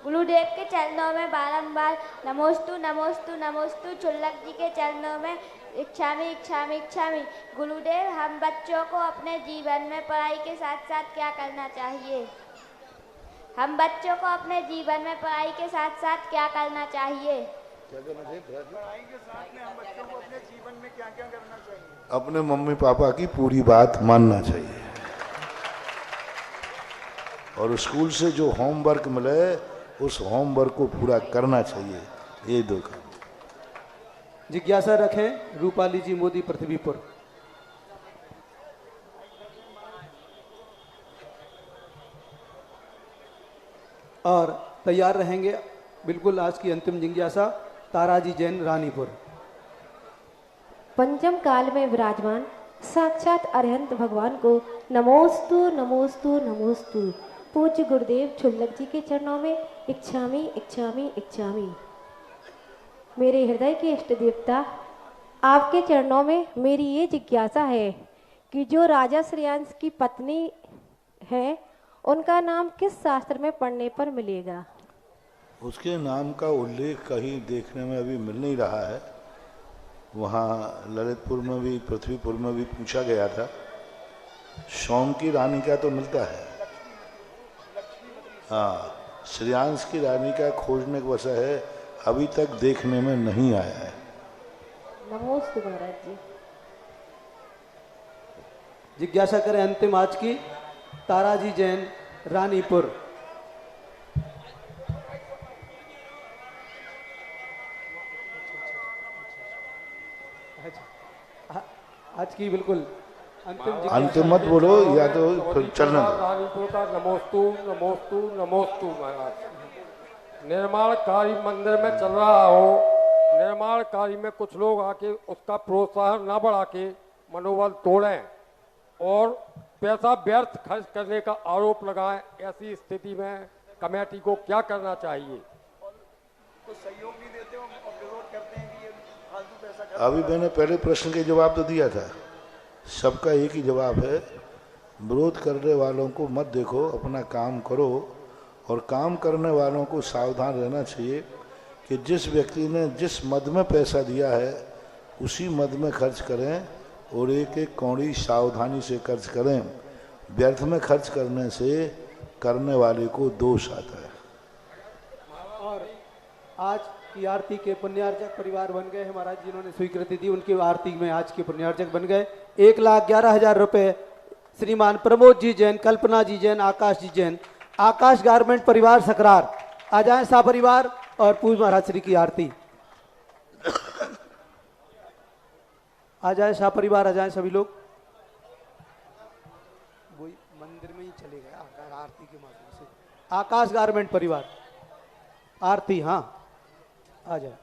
Speaker 11: गुरुदेव के चरणों में बारंबार नमोस्तु नमोस्तु नमोस्तु। चुल्लक जी के चरणों में इच्छामी इच्छामी इच्छामी। गुरुदेव, हम बच्चों को अपने जीवन में पढ़ाई के साथ साथ क्या करना चाहिए? हम बच्चों को अपने जीवन में पढ़ाई के साथ साथ क्या करना चाहिए?
Speaker 2: पढ़ाई के साथ में हम बच्चों को अपने जीवन में क्या क्या करना चाहिए? अपने मम्मी पापा की पूरी बात मानना चाहिए और स्कूल से जो होमवर्क मिले उस होमवर्क को पूरा करना चाहिए। ये दो काम।
Speaker 4: जिज्ञासा रखें रूपाली जी मोदी पृथ्वीपुर। और तैयार रहेंगे बिल्कुल आज की अंतिम जिज्ञासा ताराजी जैन रानीपुर।
Speaker 21: पंचम काल में विराजमान साक्षात अरहंत भगवान को नमोस्तु नमोस्तु नमोस्तु। पूज्य गुरुदेव छुल्लक जी के चरणों में इच्छामी इच्छामी इच्छामी। मेरे हृदय के इष्ट देवता, आपके चरणों में मेरी ये जिज्ञासा है कि जो राजा श्रेयांश की पत्नी है उनका नाम किस शास्त्र में पढ़ने पर मिलेगा?
Speaker 2: उसके नाम का उल्लेख कहीं देखने में अभी मिल नहीं रहा है। वहाँ ललितपुर में भी पृथ्वीपुर में भी पूछा गया था। सोम की रानी का तो मिलता है, हाँ, श्रेयांश की रानी का खोजने का वजह है अभी तक देखने में नहीं आया है।
Speaker 21: नमोस्तु महाराज जी।
Speaker 4: जिज्ञासा करें अंतिम आज की ताराजी जैन रानीपुर। आज की बिल्कुल
Speaker 2: अंतिम मत बोलो या तो फिर चलना दो।
Speaker 22: रानीपुर का नमोस्तु नमोस्तु नमोस्तु। महाराज, निर्माण कार्य मंदिर में चल रहा हो, निर्माण कार्य में कुछ लोग आके उसका प्रोत्साहन ना बढ़ा के मनोबल तोड़ें और पैसा व्यर्थ खर्च करने का आरोप लगाएं, ऐसी स्थिति में कमेटी को क्या करना चाहिए?
Speaker 23: तो सहयोग नहीं देते और विरोध करते हैं कि ये फालतू पैसा।
Speaker 2: अभी मैंने पहले प्रश्न के जवाब तो दिया था, सबका एक ही जवाब है, विरोध करने वालों को मत देखो, अपना काम करो और काम करने वालों को सावधान रहना चाहिए कि जिस व्यक्ति ने जिस मद में पैसा दिया है उसी मद में खर्च करें और एक एक कौड़ी सावधानी से खर्च करें। व्यर्थ में खर्च करने से करने वाले को दोष आता है।
Speaker 4: और आज की आरती के पुण्यार्जक परिवार बन गए हैं महाराज, जिन्होंने स्वीकृति दी उनकी आरती में आज के पुण्यार्जक बन गए। 1,11,000 रुपए श्रीमान प्रमोद जी जैन, कल्पना जी जैन, आकाश जी जैन, आकाश गारमेंट परिवार सकरार। आ जाए सा परिवार और पूज महाराज श्री की आरती। आ जाए शाह परिवार, आ जाए सभी लोग। वही मंदिर में ही चले गए आरती के माध्यम से। आकाश गारमेंट परिवार आरती, हाँ आ जाए।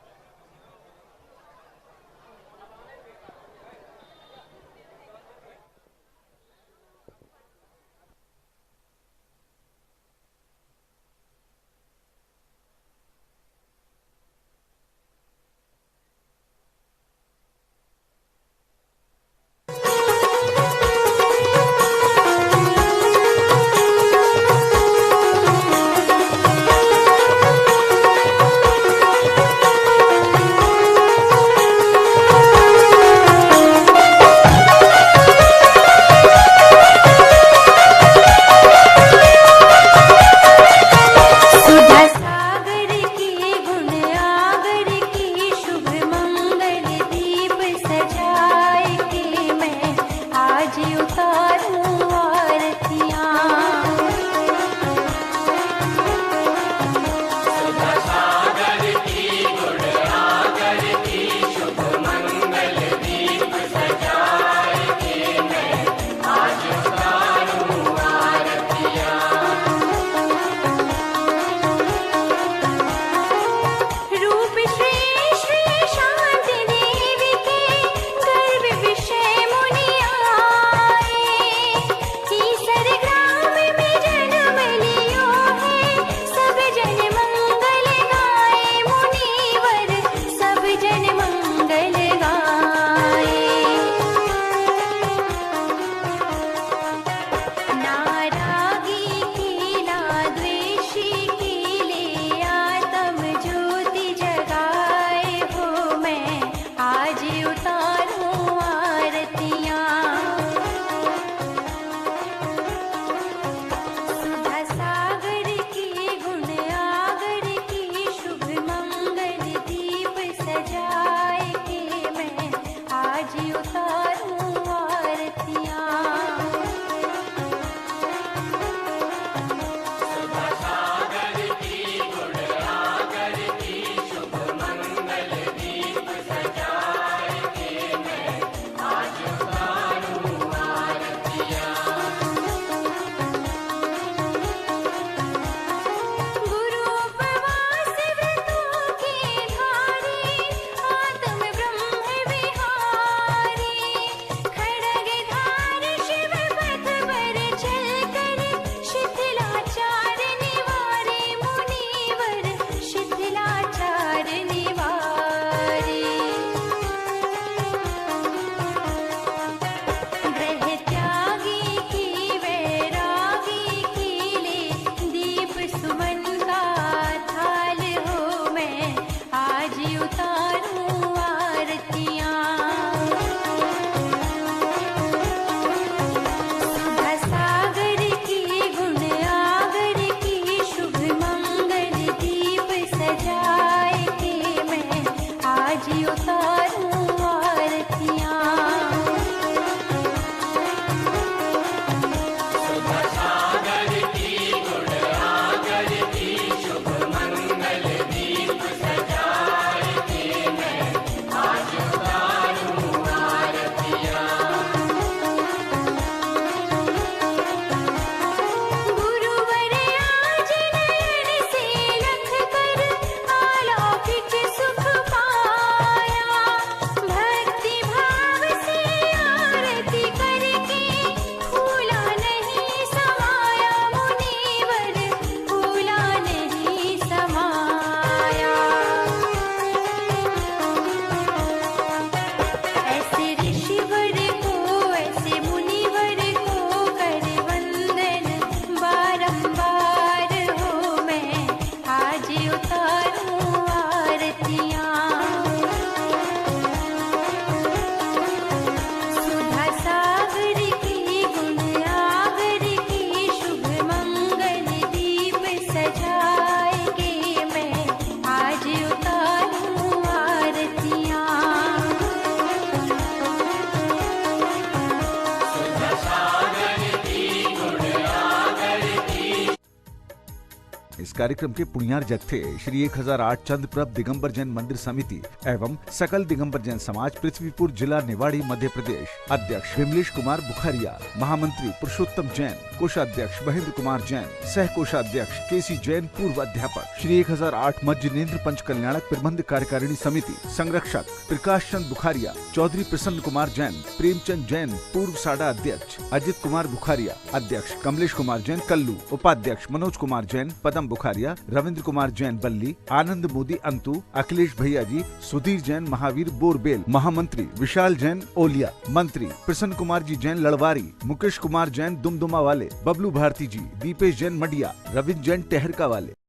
Speaker 1: इस कार्यक्रम के पुण्यार जग थे श्री 1008 चंद्रप्रभ दिगंबर जैन मंदिर समिति एवं सकल दिगंबर जैन समाज पृथ्वीपुर जिला निवाड़ी मध्य प्रदेश। अध्यक्ष विमलेश कुमार बुखारिया, महामंत्री पुरुषोत्तम जैन, कोषाध्यक्ष महेंद्र कुमार जैन, सह कोषाध्यक्ष केसी जैन, पूर्व अध्यापक। श्री 1008 मज्जनेन्द्र पंच कल्याणक प्रबंध कार्यकारिणी समिति संरक्षक प्रकाश चंद बुखारिया, चौधरी प्रसन्न कुमार जैन, प्रेमचंद जैन, पूर्व साडा अध्यक्ष अजित कुमार बुखारिया, अध्यक्ष कमलेश कुमार जैन कल्लू, उपाध्यक्ष मनोज कुमार जैन, पदम बुखारिया, रविंद्र कुमार जैन बल्ली, आनंद मोदी अंतु, अखिलेश भैया जी, सुधीर जैन महावीर बोरबेल, महामंत्री विशाल जैन ओलिया, मंत्री प्रसन्न कुमार जी जैन लड़वारी, मुकेश कुमार जैन दुमदुमा वाले, बबलू भारती जी, दीपेश जैन मडिया, रविंद्र जैन टहरका वाले।